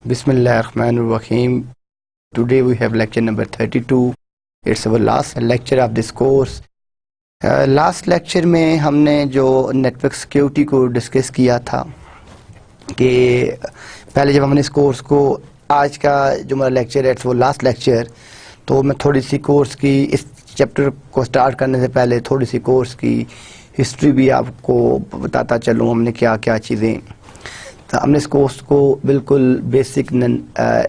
Bismillahirrahmanirrahim. Today we have lecture number 32. It's our last lecture of this course. Last lecture में हमने जो network security को discuss किया था कि पहले जब हमने इस कोर्स को, आज का जो हमारा लेक्चर है वो लास्ट लेक्चर, तो मैं थोड़ी सी कोर्स की, इस चैप्टर को स्टार्ट करने से पहले थोड़ी सी कोर्स की हिस्ट्री भी आपको बताता चलूँ हमने क्या क्या चीज़ें। तो हमने इस कोर्स को बिल्कुल बेसिक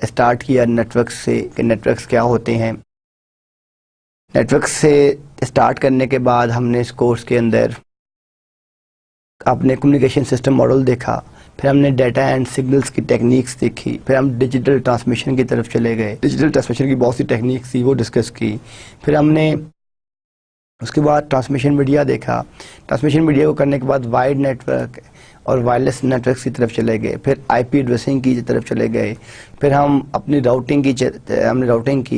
स्टार्ट किया नेटवर्क से कि नेटवर्क्स क्या होते हैं। नेटवर्क से स्टार्ट करने के बाद हमने इस कोर्स के अंदर अपने कम्युनिकेशन सिस्टम मॉडल देखा, फिर हमने डाटा एंड सिग्नल्स की टेक्निक्स देखी, फिर हम डिजिटल ट्रांसमिशन की तरफ चले गए। डिजिटल ट्रांसमिशन की बहुत सी टेक्निक्स थी वो डिस्कस की। फिर हमने उसके बाद ट्रांसमिशन मीडिया देखा। ट्रांसमिशन मीडिया को करने के बाद वाइड नेटवर्क और वायरलेस नेटवर्क की तरफ चले गए, फिर आईपी एड्रेसिंग की तरफ चले गए, फिर हम अपनी राउटिंग की,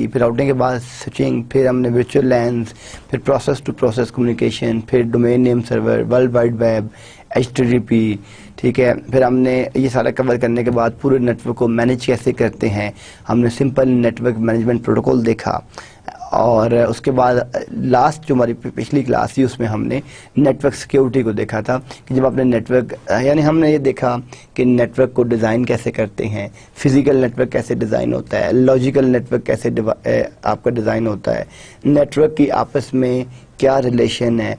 फिर राउटिंग के बाद स्विचिंग, फिर हमने वर्चुअल लैन्स, फिर प्रोसेस टू प्रोसेस कम्युनिकेशन, फिर domain name server, world wide web, HTTP, ठीक है। फिर हमने ये सारा कवर करने के बाद पूरे नेटवर्क को मैनेज कैसे करते हैं हमने सिंपल नेटवर्क मैनेजमेंट प्रोटोकॉल देखा। और उसके बाद लास्ट जो हमारी पिछली क्लास थी उसमें हमने नेटवर्क सिक्योरिटी को देखा था कि जब आपने नेटवर्क, यानी हमने ये देखा कि नेटवर्क को डिज़ाइन कैसे करते हैं, फिजिकल नेटवर्क कैसे डिज़ाइन होता है, लॉजिकल नेटवर्क कैसे आपका डिज़ाइन होता है, नेटवर्क की आपस में क्या रिलेशन है,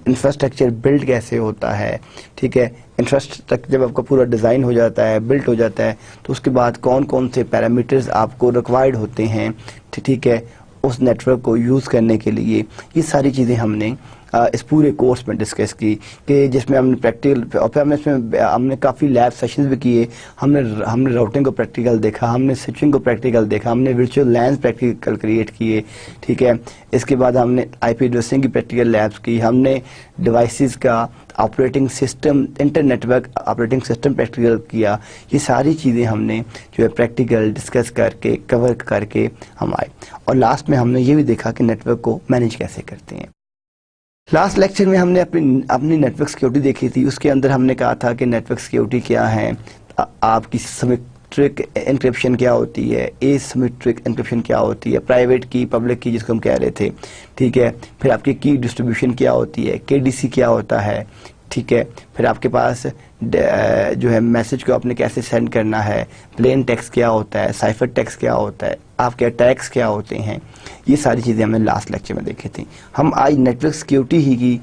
इंफ्रास्ट्रक्चर बिल्ड कैसे होता है, ठीक है। इंफ्रास्ट्रक्चर जब आपका पूरा डिज़ाइन हो जाता है, बिल्ड हो जाता है, तो उसके बाद कौन कौन से पैरामीटर्स आपको रिक्वायर्ड होते हैं, ठीक है, उस नेटवर्क को यूज़ करने के लिए। ये सारी चीज़ें हमने इस पूरे कोर्स में डिस्कस की कि जिसमें हमने प्रैक्टिकल, और फिर हमने काफ़ी लैब सेशंस भी किए। हमने राउटिंग को प्रैक्टिकल देखा, हमने स्विचिंग को प्रैक्टिकल देखा, हमने वर्चुअल लैन्स प्रैक्टिकल क्रिएट किए, ठीक है। इसके बाद हमने आईपी एड्रेसिंग की प्रैक्टिकल लैब्स की, हमने डिवाइसेस का operating system, inter network operating system practical किया। ये सारी चीज़ें हमने जो है प्रैक्टिकल डिस्कस करके, कवर करके हम आए। और लास्ट में हमने ये भी देखा कि नेटवर्क को मैनेज कैसे करते हैं। लास्ट लेक्चर में हमने अपनी नेटवर्क सिक्योरिटी देखी थी। उसके अंदर हमने कहा था कि नेटवर्क सिक्योरिटी क्या है, आपकी सिमेट्रिक एन्क्रिप्शन क्या होती है, एसिमेट्रिक एन्क्रिप्शन क्या होती है, प्राइवेट की, पब्लिक की जिसको हम कह रहे थे, ठीक है। फिर आपकी की डिस्ट्रीब्यूशन क्या होती है, KDC क्या होता है, ठीक है। फिर आपके पास जो है मैसेज को आपने कैसे सेंड करना है, प्लेन टेक्स्ट क्या होता है, साइफर टेक्स्ट क्या होता है, आपके अटैक्स क्या होते हैं, ये सारी चीज़ें हमने लास्ट लेक्चर में देखी थी। हम आज नेटवर्क सिक्योरिटी ही की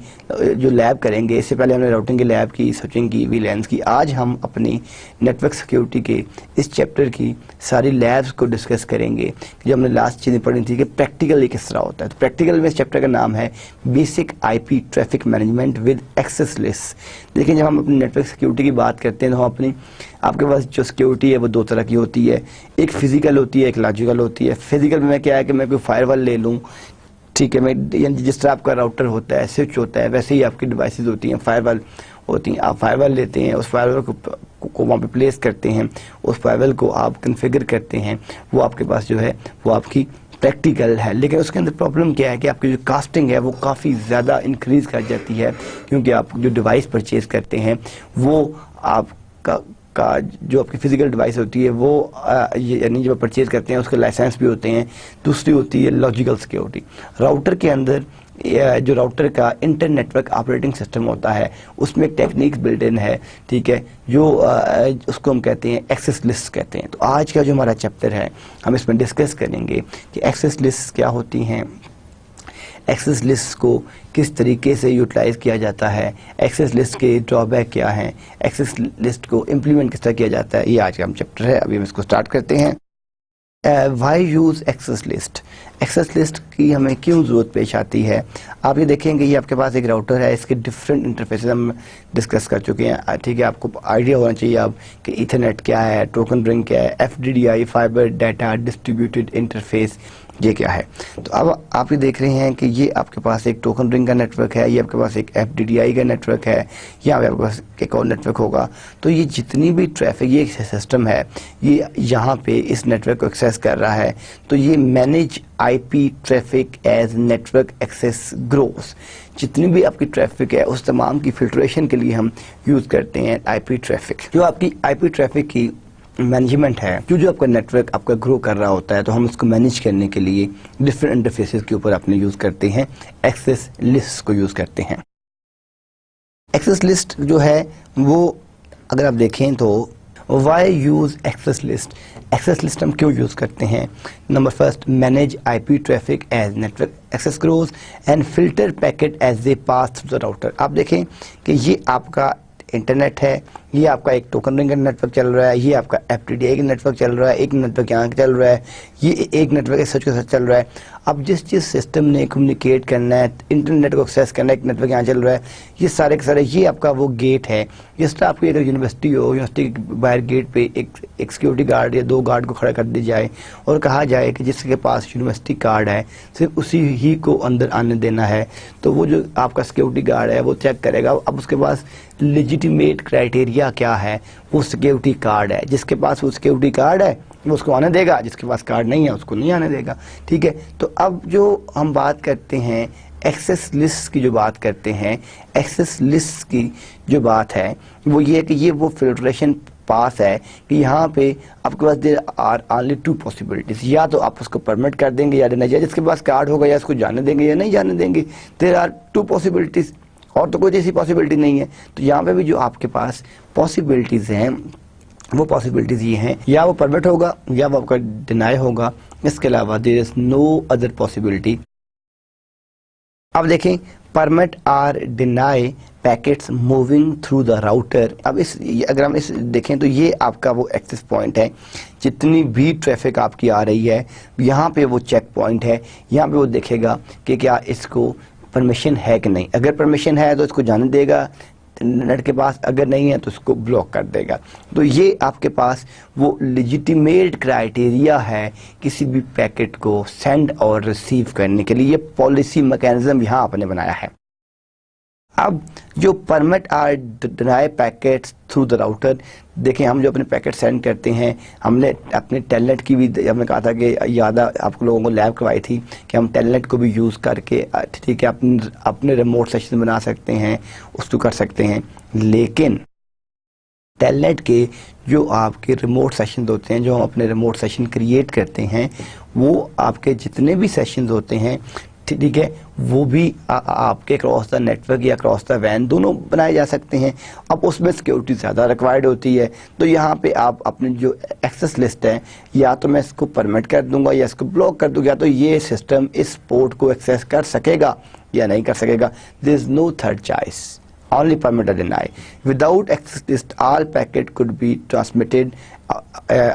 जो लैब करेंगे। इससे पहले हमने राउटिंग की लैब की, स्विचिंग की, VLANs की। आज हम अपनी नेटवर्क सिक्योरिटी के इस चैप्टर की सारी लैब्स को डिस्कस करेंगे। जो हमने लास्ट चीज़ें पढ़ी थी कि प्रैक्टिकल ये किस तरह होता है। तो प्रैक्टिकल में इस चैप्टर का नाम है basic IP traffic management with access list. लेकिन जब हम अपनी नेटवर्क सिक्योरिटी की बात करते हैं तो हम आपके पास जो सिक्योरिटी है वो दो तरह की होती है, एक फिजिकल होती है, एक लॉजिकल होती है। फिजिकल में क्या है कि मैं कोई फायरवॉल ले लूँ, ठीक है, मैं जिस तरह आपका राउटर होता है, स्विच होता है, वैसे ही आपकी डिवाइसेस होती हैं, फायरवॉल होती हैं। आप फायरवॉल लेते हैं, उस फायरवॉल को वहाँ पे प्लेस करते हैं, उस फायरवॉल को आप कन्फिगर करते हैं, वो आपके पास जो है वो आपकी प्रैक्टिकल है। लेकिन उसके अंदर प्रॉब्लम क्या है कि आपकी जो कास्टिंग है वो काफ़ी ज़्यादा इंक्रीज़ कर जाती है, क्योंकि आप जो डिवाइस परचेज़ करते हैं वो आपका जो आपकी फिजिकल डिवाइस होती है वो यानी जब परचेज करते हैं उसके लाइसेंस भी होते हैं। दूसरी होती है लॉजिकल सिक्योरिटी। राउटर के अंदर जो राउटर का इंटर नेटवर्क ऑपरेटिंग सिस्टम होता है उसमें एक टेक्निक बिल्ट इन है, ठीक है, जो उसको हम कहते हैं एक्सेस लिस्ट कहते हैं। तो आज का जो हमारा चैप्टर है हम इसमें डिस्कस करेंगे कि एक्सेस लिस्ट क्या होती हैं, एक्सेस लिस्ट को किस तरीके से यूटिलाइज किया जाता है, एक्सेस लिस्ट के ड्रॉबैक क्या हैं, एक्सेस लिस्ट को इम्प्लीमेंट किस तरह किया जाता है। ये आज का हम चैप्टर है। अभी हम इसको स्टार्ट करते हैं। Why use access list. Access list की हमें क्यों ज़रूरत पेश आती है। आप ये देखेंगे ये आपके पास एक राउटर है, इसके डिफरेंट इंटरफेसेस हम डिस्कस कर चुके हैं, ठीक है। आपको आइडिया होना चाहिए अब कि ईथरनेट क्या है, टोकन रिंग क्या है, FDDI fibre data distributed interface ये क्या है। तो अब आप ये देख रहे हैं कि ये आपके पास एक टोकन रिंग का नेटवर्क है, ये आपके पास एक FDDI का नेटवर्क है, या आपके पास एक और नेटवर्क होगा। तो ये जितनी भी ट्रैफिक, ये सिस्टम है, ये यहाँ पे इस नेटवर्क को एक्सेस कर रहा है। तो ये manage IP traffic as network access groups, जितनी भी आपकी ट्रैफिक है उस तमाम की फिल्ट्रेशन के लिए हम यूज़ करते हैं IP ट्रैफिक। जो आपकी IP ट्रैफिक की मैनेजमेंट है, जो आपका नेटवर्क आपका ग्रो कर रहा होता है, तो हम उसको मैनेज करने के लिए डिफरेंट इंटरफेसेस के ऊपर अपने यूज़ करते हैं, एक्सेस लिस्ट को यूज़ करते हैं। एक्सेस लिस्ट जो है वो अगर आप देखें तो why use access list. Access list हम क्यों यूज़ करते हैं? Number first, manage IP traffic as network access groups and filter packet as they pass through the router. आप देखें कि ये आपका इंटरनेट है, ये आपका एक टोकन रिंग का नेटवर्क चल रहा है, ये आपका FDDI का नेटवर्क चल रहा है, एक नेटवर्क यहाँ चल रहा है, ये एक नेटवर्क सच के साथ चल रहा है। अब जिस सिस्टम ने कम्युनिकेट करना है, इंटरनेट को एक्सेस करना है, एक नेटवर्क यहाँ चल रहा है, ये सारे के सारे ये आपका वो गेट है। जिस तरह आपकी अगर यूनिवर्सिटी हो, यूनिवर्सिटी के बाहर गेट पे एक सिक्योरिटी गार्ड या 2 गार्ड को खड़ा कर दी जाए और कहा जाए कि जिसके पास यूनिवर्सिटी कार्ड है सिर्फ उसी ही को अंदर आने देना है, तो वो जो आपका सिक्योरिटी गार्ड है वो चेक करेगा। अब उसके पास लेजिटिमेट क्राइटेरिया क्या है, वो सिक्योरिटी कार्ड है। जिसके पास वो सिक्योरिटी कार्ड है वो उसको आने देगा, जिसके पास कार्ड नहीं है उसको नहीं आने देगा। ठीक है, तो अब जो हम बात करते हैं एक्सेस लिस्ट की, जो बात करते हैं एक्सेस लिस्ट की जो बात है वो ये है कि ये वो फिल्ट्रेशन पास है कि यहाँ पे आपके पास देयर आर ओनली 2 पॉसिबिलिटीज, या तो आप उसको परमिट कर देंगे या नहीं, जिसके पास कार्ड होगा या उसको जाने देंगे या नहीं जाने देंगे। देयर आर 2 पॉसिबिलिटीज, और तो कोई ऐसी पॉसिबिलिटी नहीं है। तो यहाँ पे भी जो आपके पास पॉसिबिलिटीज हैं वो पॉसिबिलिटीज ये हैं, या वो परमिट होगा या वो आपका डिनाई होगा, इसके अलावा there is no other possibility. अब देखें, permit or deny packets moving through the router. अब अगर हम इस देखें तो ये आपका वो एक्सेस पॉइंट है, जितनी भी ट्रैफिक आपकी आ रही है यहाँ पे वो चेक पॉइंट है, यहाँ पे वो देखेगा कि क्या इसको परमिशन है कि नहीं। अगर परमिशन है तो इसको जाने देगा नेट के पास, अगर नहीं है तो उसको ब्लॉक कर देगा। तो ये आपके पास वो लेजिटिमेट क्राइटेरिया है किसी भी पैकेट को सेंड और रिसीव करने के लिए। ये पॉलिसी मैकेनिज्म यहाँ आपने बनाया है। अब जो permit or deny packets through the router, देखें हम जो अपने पैकेट सेंड करते हैं, हमने अपने टेलनेट की भी हमने कहा था कि याद आप लोगों को लैब करवाई थी कि हम टेलनेट को भी यूज़ करके ठीक है अपने रिमोट सेशन बना सकते हैं, उसको कर सकते हैं। लेकिन टेलनेट के जो आपके रिमोट सेशंस होते हैं, जो हम अपने रिमोट सेशन क्रिएट करते हैं, वो आपके जितने भी सेशंस होते हैं ठीक है, वो भी आपके क्रॉस द नेटवर्क या क्रॉस द वैन दोनों बनाए जा सकते हैं। अब उसमें सिक्योरिटी ज़्यादा रिक्वायर्ड होती है, तो यहाँ पे आप अपनी जो एक्सेस लिस्ट है, या तो मैं इसको परमिट कर दूंगा या इसको ब्लॉक कर दूंगा, तो ये सिस्टम इस पोर्ट को एक्सेस कर सकेगा या नहीं कर सकेगा। There is no third choice, only permit or deny. Without access list, all packet could be transmitted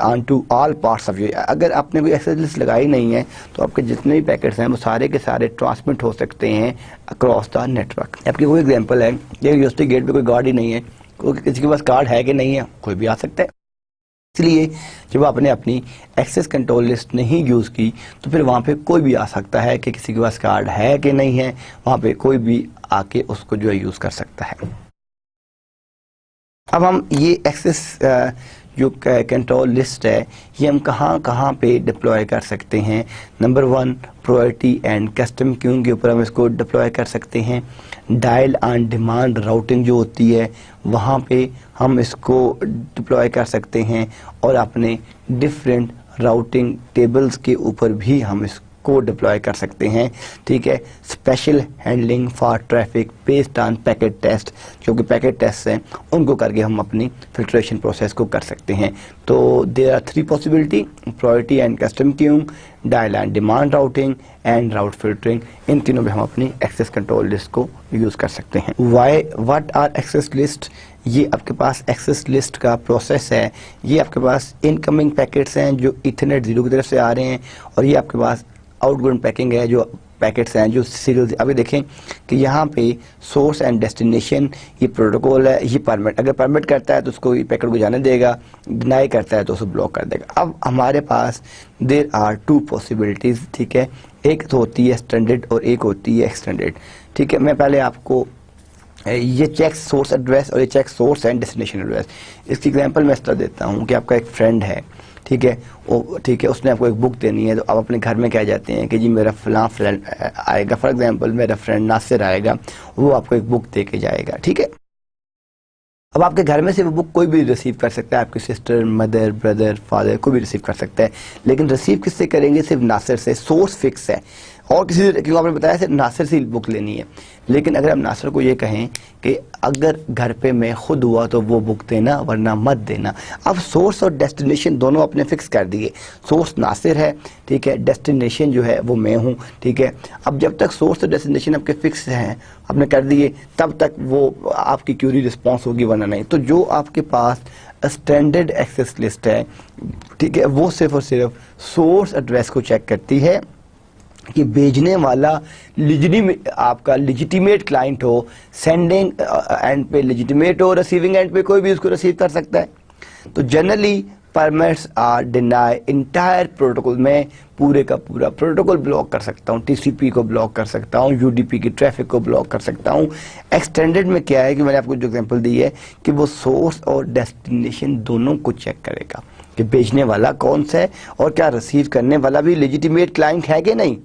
onto all parts of you. अगर आपने कोई एक्सेस लिस्ट लगाई नहीं है तो आपके जितने भी पैकेट्स हैं वो सारे के सारे ट्रांसमिट हो सकते हैं अक्रॉस द नेटवर्क। आपकी कोई एग्जांपल है, ये यूनिवर्सिटी गेट पे कोई गार्ड ही नहीं है, किसी के पास कार्ड है कि नहीं है, कोई भी आ सकता है। इसलिए जब आपने अपनी एक्सेस कंट्रोल लिस्ट नहीं यूज़ की तो फिर वहाँ पे कोई भी आ सकता है कि किसी के पास कार्ड है कि नहीं है, वहाँ पे कोई भी आके उसको जो है यूज़ कर सकता है। अब हम ये एक्सेस जो कंट्रोल लिस्ट है ये हम कहाँ पे डिप्लॉय कर सकते हैं। Number 1, priority and custom queuing के ऊपर हम इसको डिप्लॉय कर सकते हैं। डायल ऑन डिमांड राउटिंग जो होती है वहाँ पे हम इसको डिप्लॉय कर सकते हैं, और अपने डिफरेंट राउटिंग टेबल्स के ऊपर भी हम इसको डिप्लॉय कर सकते हैं। ठीक है, special handling for traffic based on packet test, जो कि पैकेट टेस्ट हैं उनको करके हम अपनी फिल्ट्रेशन प्रोसेस को कर सकते हैं। तो there are 3 possibility, priority and custom queuing, dial and demand routing and route filtering. इन तीनों में हम अपनी एक्सेस कंट्रोल लिस्ट को यूज़ कर सकते हैं। What are access list? ये आपके पास एक्सेस लिस्ट का प्रोसेस है। ये आपके पास इनकमिंग पैकेट्स हैं जो ईथरनेट 0 की तरफ से आ रहे हैं, और ये आपके पास आउटगोइंग पैकिंग है जो पैकेट्स हैं जो सीरियल, अभी देखें कि यहाँ पे सोर्स एंड डेस्टिनेशन ये प्रोटोकॉल है, ये परमिट, अगर परमिट करता है तो उसको ये पैकेट को जाने देगा, डिनाई करता है तो उसको ब्लॉक कर देगा। अब हमारे पास देयर आर टू पॉसिबिलिटीज़, ठीक है, एक तो होती है स्टैंडर्ड और एक होती है एक्सटेंडेड, ठीक है। मैं पहले आपको ये चेक सोर्स एड्रेस और ये check source and destination address, इसकी एग्जांपल मैं इस तरह देता हूँ कि आपका एक फ्रेंड है, ठीक है, वो ठीक है, उसने आपको एक बुक देनी है, तो आप अपने घर में कह जाते हैं कि जी मेरा फलां फ्रेंड आएगा, फॉर एग्जांपल मेरा फ्रेंड नासिर आएगा, वो आपको एक बुक दे के जाएगा, ठीक है। अब आपके घर में से वो बुक कोई भी रिसीव कर सकता है, आपकी सिस्टर, मदर, ब्रदर, फादर कोई भी रिसीव कर सकता है, लेकिन रिसीव किससे करेंगे? सिर्फ नासिर से, सोर्स फिक्स है और किसी से, क्योंकि आपने बताया सिर्फ नासिर से बुक लेनी है। लेकिन अगर हम नासिर को ये कहें कि अगर घर पे मैं खुद हुआ तो वो बुक देना वरना मत देना। अब सोर्स और डेस्टिनेशन दोनों अपने फिक्स कर दिए, सोर्स नासिर है, ठीक है, डेस्टिनेशन जो है वो मैं हूँ, ठीक है। अब जब तक सोर्स और डेस्टिनेशन आपके फिक्स हैं, आपने कर दिए, तब तक वो आपकी क्यूरी रिस्पॉन्स होगी वरना नहीं। तो जो आपके पास स्टैंडर्ड एक्सेस लिस्ट है, ठीक है, वो सिर्फ और सिर्फ सोर्स एड्रेस को चेक करती है कि भेजने वाला आपका लिजिटिमेट क्लाइंट हो, सेंडिंग एंड पे लिजिटिमेट हो, रिसीविंग एंड पे कोई भी उसको रिसीव कर सकता है। तो generally permits or deny entire protocol, में पूरे का पूरा प्रोटोकॉल ब्लॉक कर सकता हूँ, टीसीपी को ब्लॉक कर सकता हूँ, यूडीपी की ट्रैफिक को ब्लॉक कर सकता हूँ। एक्सटेंडेड में क्या है कि मैंने आपको जो एग्जांपल दी है कि वो सोर्स और डेस्टिनेशन दोनों को चेक करेगा कि भेजने वाला कौन सा है और क्या रिसीव करने वाला भी लेजिटिमेट क्लाइंट है कि नहीं।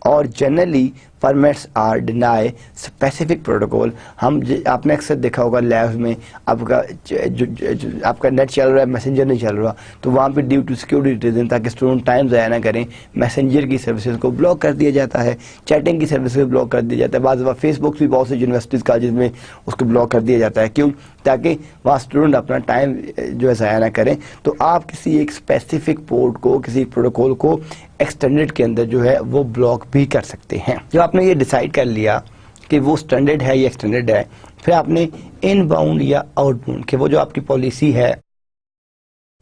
और generally permits or deny specific protocol. आपने अक्सर देखा होगा लैब्स में आपका नेट चल रहा है, मैसेंजर नहीं चल रहा, तो वहाँ पे ड्यू टू सिक्योरिटी रीजन, ताकि स्टूडेंट टाइम ज़ाया ना करें, मैसेंजर की सर्विसेज को ब्लॉक कर दिया जाता है, चैटिंग की सर्विसेज ब्लॉक कर दिया जाता है, बाद फेसबुक भी बहुत सी यूनिवर्सिटीज़ कॉलेज में उसको ब्लॉक कर दिया जाता है। क्यों? ताकि वहाँ स्टूडेंट अपना टाइम जो है ज़ाया ना करें। तो आप किसी एक स्पेसिफिक पोर्ट को, किसी प्रोटोकॉल को एक्सटेंडेड के अंदर जो है वो ब्लॉक भी कर सकते हैं। जब आपने ये डिसाइड कर लिया कि वो स्टैंडर्ड है या एक्सटेंडेड है, फिर आपने इनबाउंड या आउटबाउंड कि वो जो आपकी पॉलिसी है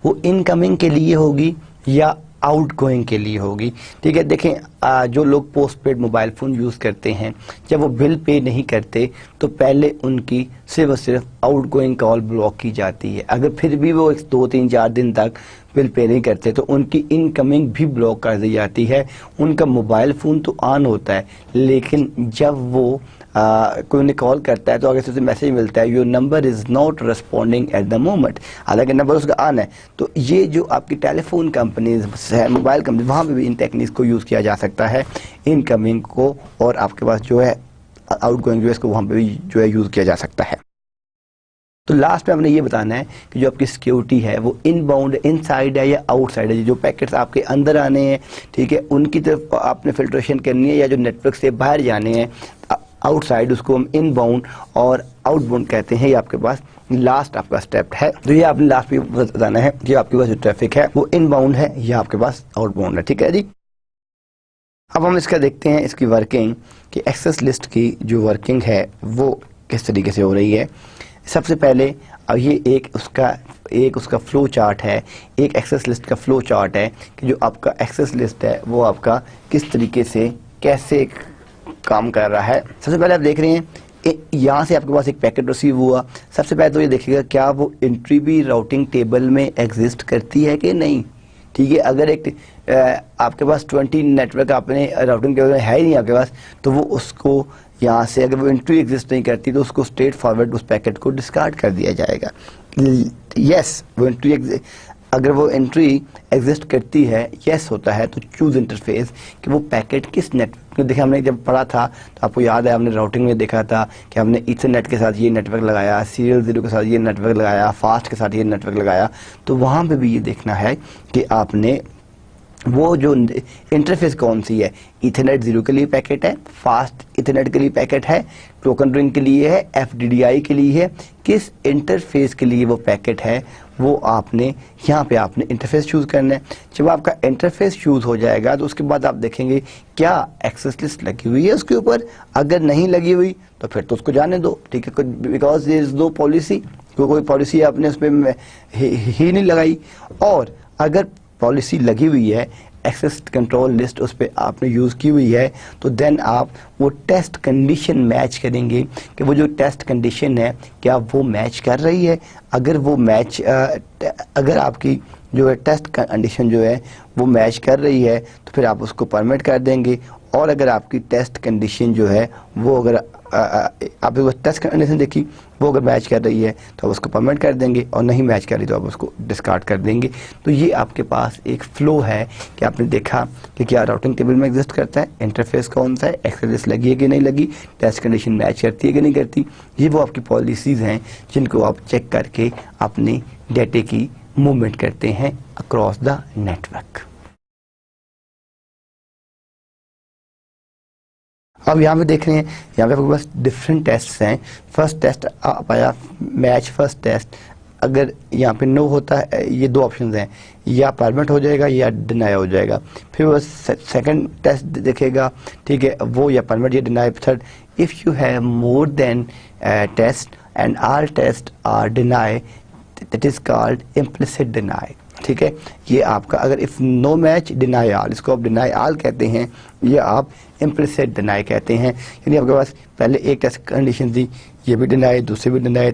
वो इनकमिंग के लिए होगी या आउटगोइंग के लिए होगी, ठीक है। देखें जो लोग post paid mobile phone use करते हैं, जब वो बिल पे नहीं करते तो पहले उनकी सिर्फ और सिर्फ आउटगोइंग कॉल ब्लॉक की जाती है। अगर फिर भी वो 2, 3, 4 दिन तक बिल पे नहीं करते तो उनकी इनकमिंग भी ब्लॉक कर दी जाती है। उनका मोबाइल फ़ोन तो ऑन होता है, लेकिन जब वो कोई उन्हें कॉल करता है तो आगे से उसे मैसेज मिलता है your number is not responding at the moment, हालांकि नंबर उसका ऑन है। तो ये जो आपकी टेलीफोन कंपनीज है, मोबाइल कंपनी, वहाँ पे भी इन टेक्निक्स को यूज़ किया जा सकता है, इनकमिंग को, और आपके पास जो है आउटगोइंग जो है इसको वहाँ पे भी जो है यूज़ किया जा सकता है। तो लास्ट में हमने ये बताना है कि जो आपकी सिक्योरिटी है वो इनबाउंड इनसाइड है या आउटसाइड है। जो पैकेट्स आपके अंदर आने हैं, ठीक है, उनकी तरफ आपने फिल्ट्रेशन करनी है, या जो नेटवर्क से बाहर जाने हैं आउटसाइड, उसको हम इनबाउंड और आउटबाउंड कहते हैं। ये आपके पास लास्ट आपका स्टेप है, तो ये आपने लास्ट में बताना है कि आपके पास जो ट्रैफिक है वो इनबाउंड है या आपके पास आउटबाउंड है, ठीक है जी। अब हम इसका देखते हैं इसकी वर्किंग, कि एक्सेस लिस्ट की जो वर्किंग है वो किस तरीके से हो रही है। सबसे पहले अब ये एक उसका फ्लो चार्ट है, एक एक्सेस लिस्ट का फ्लो चार्ट है कि जो आपका एक्सेस लिस्ट है वो आपका किस तरीके से कैसे काम कर रहा है। सबसे पहले आप देख रहे हैं यहाँ से आपके पास एक पैकेट रिसीव हुआ। सबसे पहले तो ये देखिएगा क्या वो एंट्री भी राउटिंग टेबल में एग्जिस्ट करती है कि नहीं, ठीक है। अगर एक आपके पास 20 नेटवर्क आपने राउटिंग टेबल में है ही नहीं आपके पास, तो वो उसको यहाँ से अगर वो एंट्री एग्जिस्ट नहीं करती तो उसको स्ट्रेट फॉरवर्ड उस पैकेट को डिस्कार्ड कर दिया जाएगा। यस, वो एंट्री अगर वो एंट्री एग्जिस्ट करती है, यस होता है, तो चूज इंटरफेस कि वो पैकेट किस नेटवर्क। देखिए हमने जब पढ़ा था तो आपको याद है, हमने राउटिंग में देखा था कि हमने ईथरनेट के साथ ये नेटवर्क लगाया, सीरियल 0 के साथ ये नेटवर्क लगाया, फास्ट के साथ ये नेटवर्क लगाया। तो वहाँ पे भी ये देखना है कि आपने वो जो इंटरफेस कौन सी है, ईथरनेट 0 के लिए पैकेट है, फास्ट ईथरनेट के लिए पैकेट है, टोकन रिंग के लिए है, एफडीडीआई के लिए है, किस इंटरफेस के लिए वो पैकेट है वो आपने यहाँ पे आपने इंटरफेस चूज़ करना है। जब आपका इंटरफेस चूज़ हो जाएगा तो उसके बाद आप देखेंगे क्या एक्सेस लिस्ट लगी हुई है उसके ऊपर। अगर नहीं लगी हुई तो फिर तो उसको जाने दो, ठीक है, because there is no policy, कोई पॉलिसी आपने उस पर ही नहीं लगाई। और अगर पॉलिसी लगी हुई है एक्सेस कंट्रोल लिस्ट उस पर आपने यूज़ की हुई है, तो देन आप वो टेस्ट कंडीशन मैच करेंगे कि वो जो टेस्ट कंडीशन है क्या वो मैच कर रही है। अगर वो मैच अगर आपकी जो है टेस्ट कंडीशन जो है वो मैच कर रही है तो फिर आप उसको परमिट कर देंगे। और अगर आपकी टेस्ट कंडीशन जो है वो अगर आप टेस्ट कंडीशन देखी वो अगर मैच कर रही है तो आप उसको परमिट कर देंगे, और नहीं मैच कर रही तो आप उसको डिस्कार्ड कर देंगे। तो ये आपके पास एक फ्लो है कि आपने देखा कि क्या राउटिंग टेबल में एग्जिस्ट करता है, इंटरफेस कौन सा है, एक्सेस लिस्ट लगी है कि नहीं लगी, टेस्ट कंडीशन मैच करती है कि नहीं करती। ये वो आपकी पॉलिसीज़ हैं जिनको आप चेक करके अपने डेटे की मूवमेंट करते हैं अक्रॉस द नेटवर्क। अब यहाँ पे देख रहे हैं, यहाँ पे आपके पास डिफरेंट टेस्ट हैं। फर्स्ट टेस्ट आप आया मैच फर्स्ट टेस्ट, अगर यहाँ पे नो होता है, ये दो ऑप्शंस हैं, या परमिट हो जाएगा या डिनाई हो जाएगा। फिर वो सेकंड टेस्ट देखेगा, ठीक है, वो या परमिट या deny. Third, if you have more than test and all test are deny, that is called implicit deny. ठीक है, ये आपका अगर if no match deny all, इसको आप डिनाई ऑल कहते हैं, ये आप इम्प्लिसिट डिनाई कहते हैं। यानी आपके पास पहले एक टेस्ट कंडीशन थी, ये भी डिनाई, दूसरी भी डिनाई,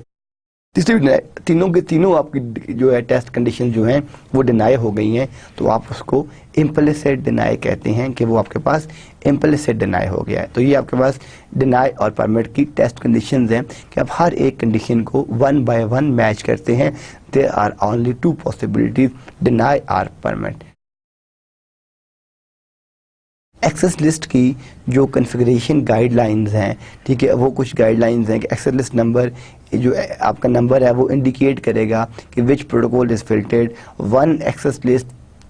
तीसरी भी डिनाई, तीनों के तीनों आपकी जो है टेस्ट कंडीशन जो हैं वो डिनाई हो गई हैं, तो आप उसको इम्प्लिसिट डिनाई कहते हैं कि वो आपके पास इम्प्लिसिट डिनाई हो गया है। तो ये आपके पास डिनाई और परमिट की टेस्ट कंडीशंस हैं कि आप हर एक कंडीशन को वन बाय वन मैच करते हैं। There are only two possibilities, deny और परमिट। एक्सेस लिस्ट की जो कॉन्फ़िगरेशन गाइडलाइंस हैं, ठीक है, वो कुछ गाइडलाइंस हैं कि एक्सेस लिस्ट नंबर, जो आपका नंबर है वो इंडिकेट करेगा कि which protocol is filtered. One access list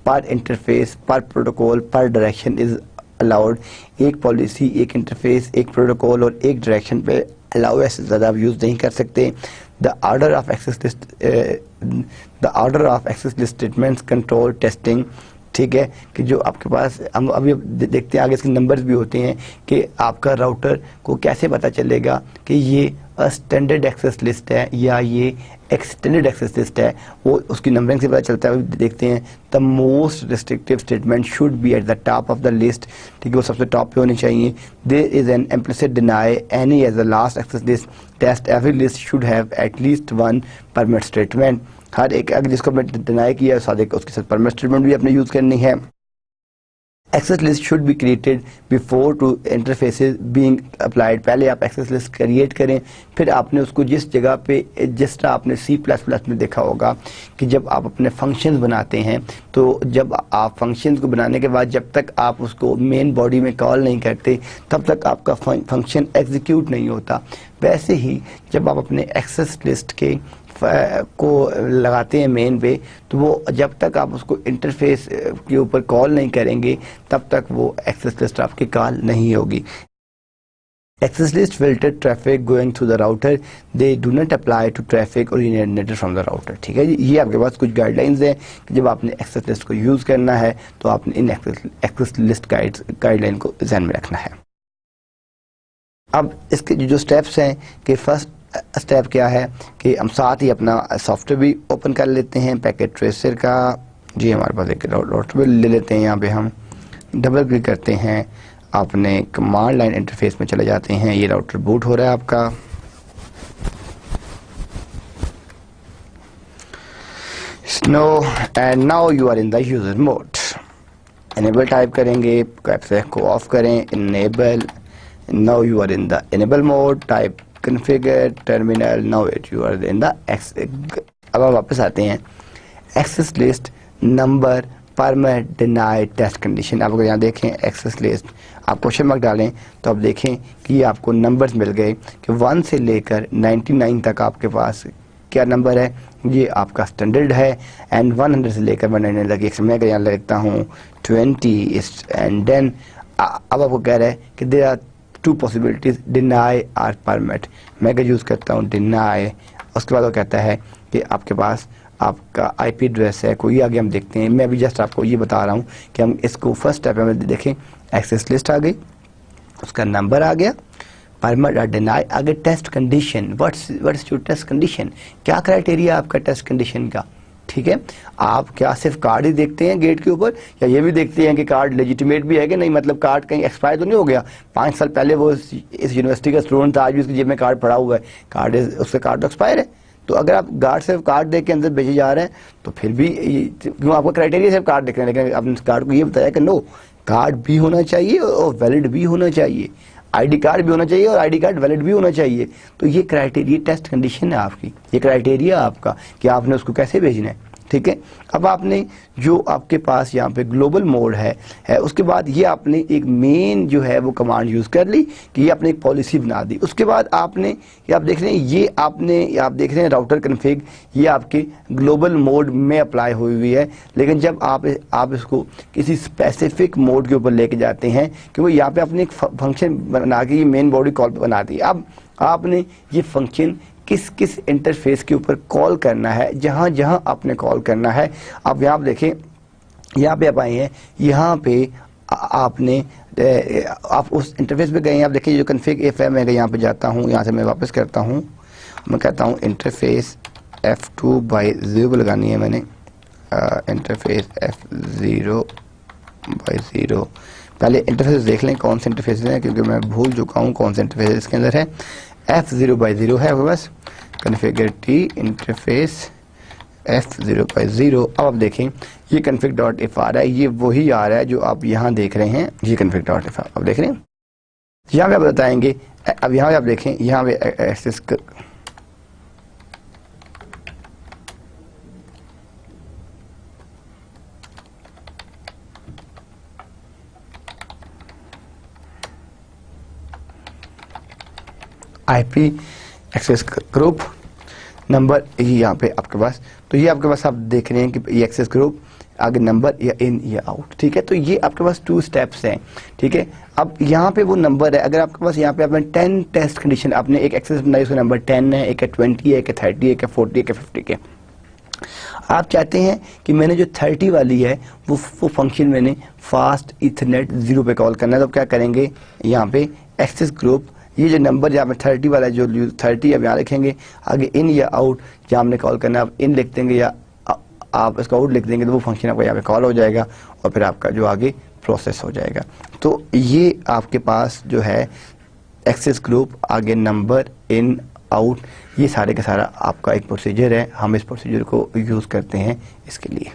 पर इंटरफेस पर प्रोटोकॉल पर डायरेक्शन इज़ अलाउड। एक पॉलिसी, एक इंटरफेस, एक प्रोटोकॉल और एक डायरेक्शन पे अलाउ, ऐसे ज़्यादा आप यूज़ नहीं कर सकते। The order of access list, the order of access list statements control testing, ठीक है, कि जो आपके पास हम अभी देखते हैं आगे इसके नंबर्स भी होते हैं कि आपका राउटर को कैसे पता चलेगा कि ये स्टैंडर्ड एक्सेस लिस्ट है या ये एक्सटेंडेड एक्सेस लिस्ट है, वो उसकी नंबरिंग से पता चलता है। देखते हैं the most restrictive statement should be at the top of the list, ठीक है, वो सबसे टॉप पे होनी चाहिए। There is an implicit deny any as the last access list test, every list should have at least one permit statement. हर एक अगर जिसको हमने डिनाई किया साथ उसके साथ परमिट स्टेटमेंट भी अपने यूज़ करनी है। Access list should be created before to interfaces being applied, पहले आप एक्सेस लिस्ट क्रिएट करें, फिर आपने उसको जिस जगह पे, जिस तरह आपने C++ में देखा होगा कि जब आप अपने फंक्शंस बनाते हैं, तो जब आप फंक्शंस को बनाने के बाद जब तक आप उसको मेन बॉडी में कॉल नहीं करते तब तक आपका फंक्शन एग्जीक्यूट नहीं होता। वैसे ही जब आप अपने एक्सेस लिस्ट के को लगाते हैं मेन पे, तो वो जब तक आप उसको इंटरफेस के ऊपर कॉल नहीं करेंगे तब तक वो एक्सेस लिस्ट आपकी कॉल नहीं होगी। Access list filter traffic going through the router, they do not apply to traffic originated from the router. ठीक है जी, ये आपके पास कुछ गाइडलाइंस हैं कि जब आपने एक्सेस लिस्ट को यूज़ करना है तो आपने इन एक्सेस लिस्ट गाइडलाइन को ध्यान में रखना है। अब इसके जो स्टेप्स हैं कि फर्स्ट स्टेप क्या है कि हम साथ ही अपना सॉफ्टवेयर भी ओपन कर लेते हैं, पैकेट ट्रेसर का। जी हमारे पास एक राउटर भी ले लेते हैं, यहाँ पे हम डबल क्लिक करते हैं, अपने कमांड लाइन इंटरफेस में चले जाते हैं। ये राउटर बूट हो रहा है आपका। And now you are in the user mode. Enable type करेंगे, कैप्चा को ऑफ करें, enable. Now you are in the enable mode, type configure terminal, now you are in the अब हम वापस आते हैं access list number permit deny test condition. आप अगर यहाँ देखें एक्सेस लिस्ट, आप क्वेश्चन मार्क डालें तो आप देखें कि आपको नंबर्स मिल गए कि 1 से लेकर 99 तक आपके पास क्या नंबर है, ये आपका स्टैंडर्ड है। एंड 100 से लेकर 199 तक, एक मैं यहाँ लिखता हूँ 20 एंड देन अब आपको कह रहा है कि there are two possibilities, deny और परमिट। मैं क्या यूज़ करता हूँ डिनाई, उसके बाद वो कहता है कि आपके पास आपका आईपी एड्रेस है कोई, आगे हम देखते हैं। मैं अभी जस्ट आपको ये बता रहा हूँ कि हम इसको फर्स्ट स्टेप में देखें। एक्सेस लिस्ट आ गई, उसका नंबर आ गया, परमिट और डिनाई आगे, test condition, what's your test condition, क्या क्राइटेरिया आपका टेस्ट कंडीशन का, ठीक है। आप क्या सिर्फ कार्ड ही देखते हैं गेट के ऊपर, या ये भी देखते हैं कि कार्ड लेजिटिमेट भी है कि नहीं, मतलब कार्ड कहीं एक्सपायर तो नहीं हो गया। 5 साल पहले वो इस यूनिवर्सिटी का स्टूडेंट था, आज भी उसकी जेब में कार्ड पड़ा हुआ है, उसका कार्ड तो एक्सपायर है। तो अगर आप गार्ड सिर्फ कार्ड देख के अंदर भेजे जा रहे हैं तो फिर भी क्यों आपका क्राइटेरिया सिर्फ कार्ड देख रहे हैं, लेकिन आपने कार्ड को ये बताया कि नो, कार्ड भी होना चाहिए और वैलिड भी होना चाहिए, आईडी कार्ड भी होना चाहिए और आईडी कार्ड वैलिड भी होना चाहिए। तो ये क्राइटेरिया टेस्ट कंडीशन है आपकी, ये क्राइटेरिया आपका कि आपने उसको कैसे भेजना है, ठीक है। अब आपने जो आपके पास यहाँ पे ग्लोबल मोड है उसके बाद ये आपने एक मेन जो है वो कमांड यूज़ कर ली कि ये आपने एक पॉलिसी बना दी। उसके बाद आपने ये आप देख रहे हैं, ये आप देख रहे हैं राउटर कन्फिग, ये आपके ग्लोबल मोड में अप्लाई हुई है। लेकिन जब आप इसको किसी स्पेसिफिक मोड के ऊपर लेके जाते हैं, क्योंकि यहाँ पे आपने एक फंक्शन बना के ये मेन बॉडी कॉल बना दी। अब आपने ये फंक्शन किस किस इंटरफेस के ऊपर कॉल करना है, जहाँ जहाँ आपने कॉल करना है। अब यहाँ आप देखें, यहाँ पे आप आए हैं, यहाँ पे आपने आप उस इंटरफेस पे गए हैं। आप देखिए जो कन्फिग एफ है, मैं यहाँ पे जाता हूँ, यहाँ से मैं वापस करता हूँ, मैं कहता हूँ इंटरफेस F2/0 लगानी है मैंने, इंटरफेस F0/0। पहले इंटरफेस देख लें कौन से इंटरफेस है, क्योंकि मैं भूल चुका हूँ कौन सा इंटरफेस इसके अंदर है। F0/0 है बस, कन्फिगर टी इंटरफेस F0/0। अब आप देखें ये config.if आ रहा है, ये वही आ रहा है जो आप यहाँ देख रहे हैं, ये config.if आप देख रहे हैं। यहाँ पे आप बताएंगे, अब यहाँ पे आप देखें, यहाँ पे access IP access group number, ये यहाँ पे आपके पास, तो ये आपके पास आप देख रहे हैं कि ये एक्सेस ग्रुप आगे नंबर या इन या आउट, ठीक है। तो ये आपके पास 2 स्टेप्स हैं, ठीक है। अब यहाँ पे वो नंबर है, अगर आपके पास यहाँ पे आपने 10 टेस्ट कंडीशन, आपने एक एक्सेस बनाई, उसका नंबर 10 है, एक है 20 है, एक है 30 है, एक है 40, एक है 50 के। आप चाहते हैं कि मैंने जो 30 वाली है वो फंक्शन मैंने फास्ट इथरनेट 0 पे कॉल करना है। तो क्या करेंगे, यहाँ पे एक्सेस ग्रुप, ये जो नंबर जहाँ पे 30 वाला है, जो 30 अब यहाँ लिखेंगे, आगे इन या आउट जहाँ हमने कॉल करना है, आप इन लिख देंगे या आप इसका आउट लिख देंगे, तो वो फंक्शन आपका यहाँ पे कॉल हो जाएगा और फिर आपका जो आगे प्रोसेस हो जाएगा। तो ये आपके पास जो है एक्सेस ग्रुप, आगे नंबर, इन, आउट, ये सारे का सारा आपका एक प्रोसीजर है। हम इस प्रोसीजर को यूज़ करते हैं इसके लिए।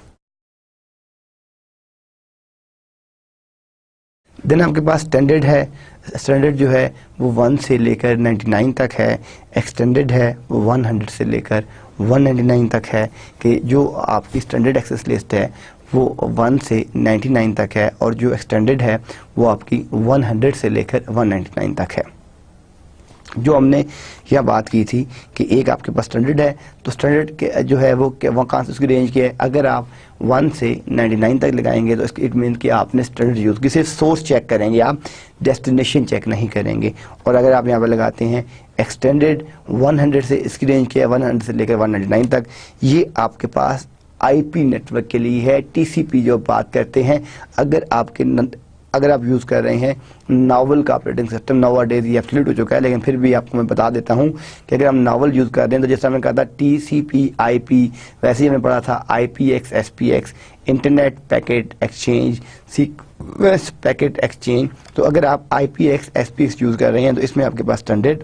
देन आपके पास स्टैंडर्ड है, स्टैंडर्ड जो है वो 1 से लेकर 99 तक है। एक्सटेंडेड है वो 100 से लेकर 199 तक है, कि जो आपकी स्टैंडर्ड एक्सेस लिस्ट है वो 1 से 99 तक है, और जो एक्सटेंडेड है वो आपकी 100 से लेकर 199 तक है। जो हमने यह बात की थी कि एक आपके पास स्टैंडर्ड है, तो स्टैंडर्ड के जो है वो कहाँ से उसकी रेंज की है। अगर आप 1 से 99 तक लगाएंगे तो इट मीन कि आपने स्टैंडर्ड यूज़ की, सिर्फ सोर्स चेक करेंगे, आप डेस्टिनेशन चेक नहीं करेंगे। और अगर आप यहाँ पर लगाते हैं एक्सटेंडेड 100 से, इसकी रेंज क्या है 100 से लेकर 199 तक, ये आपके पास IP नेटवर्क के लिए है। TCP जो बात करते हैं, अगर आप यूज़ कर रहे हैं नावल का ऑपरेटिंग सिस्टम, नावा डेज ये एब्सोल्यूट हो चुका है, लेकिन फिर भी आपको मैं बता देता हूं कि अगर हम नावल यूज़ कर रहे हैं तो जैसा मैंने कहा था TCP IP, वैसे ही हमें पढ़ा था IPX SPX, internet packet exchange, sequence packet exchange. तो अगर आप IPX SPX यूज़ कर रहे हैं तो इसमें आपके पास standard,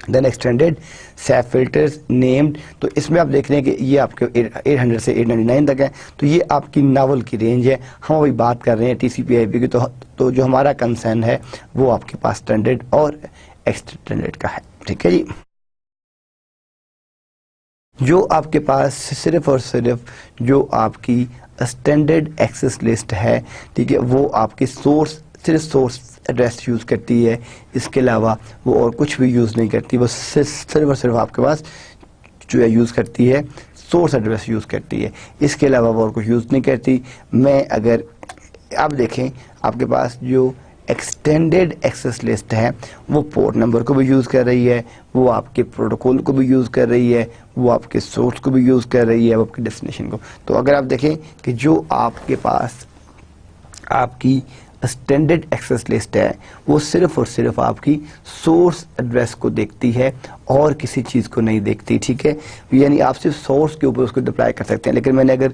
then extended, safe filters, named, तो इसमें आप देख रहे हैं कि ये आपके 800 से 899 तक है। तो ये आपकी नावल की रेंज है। हम अभी बात कर रहे हैं TCP IP की, तो जो हमारा कंसर्न है वो आपके पास स्टैंडर्ड और एक्सटेंडेड का है, ठीक है जी। जो आपके पास सिर्फ और सिर्फ जो आपकी स्टैंडर्ड एक्सेस लिस्ट है, ठीक है, वो आपकी सिर्फ सोर्स एड्रेस यूज़ करती है, इसके अलावा वो और कुछ भी यूज़ नहीं करती। वो सिर्फ और सिर्फ आपके पास जो है यूज़ करती है सोर्स एड्रेस यूज़ करती है, इसके अलावा वो और कुछ यूज़ नहीं करती। मैं अगर आप देखें, आपके पास जो एक्सटेंडेड एक्सेस लिस्ट है वो पोर्ट नंबर को भी यूज़ कर रही है, वो आपके प्रोटोकॉल को भी यूज़ कर रही है, वो आपके सोर्स को भी यूज़ कर रही है, वो आपके डेस्टिनेशन को। तो अगर आप देखें कि जो आपके पास आपकी स्टैंडर्ड एक्सेस लिस्ट है वो सिर्फ और सिर्फ आपकी सोर्स एड्रेस को देखती है और किसी चीज़ को नहीं देखती, ठीक है। यानी आप सिर्फ सोर्स के ऊपर उसको डिप्लाई कर सकते हैं। लेकिन मैंने अगर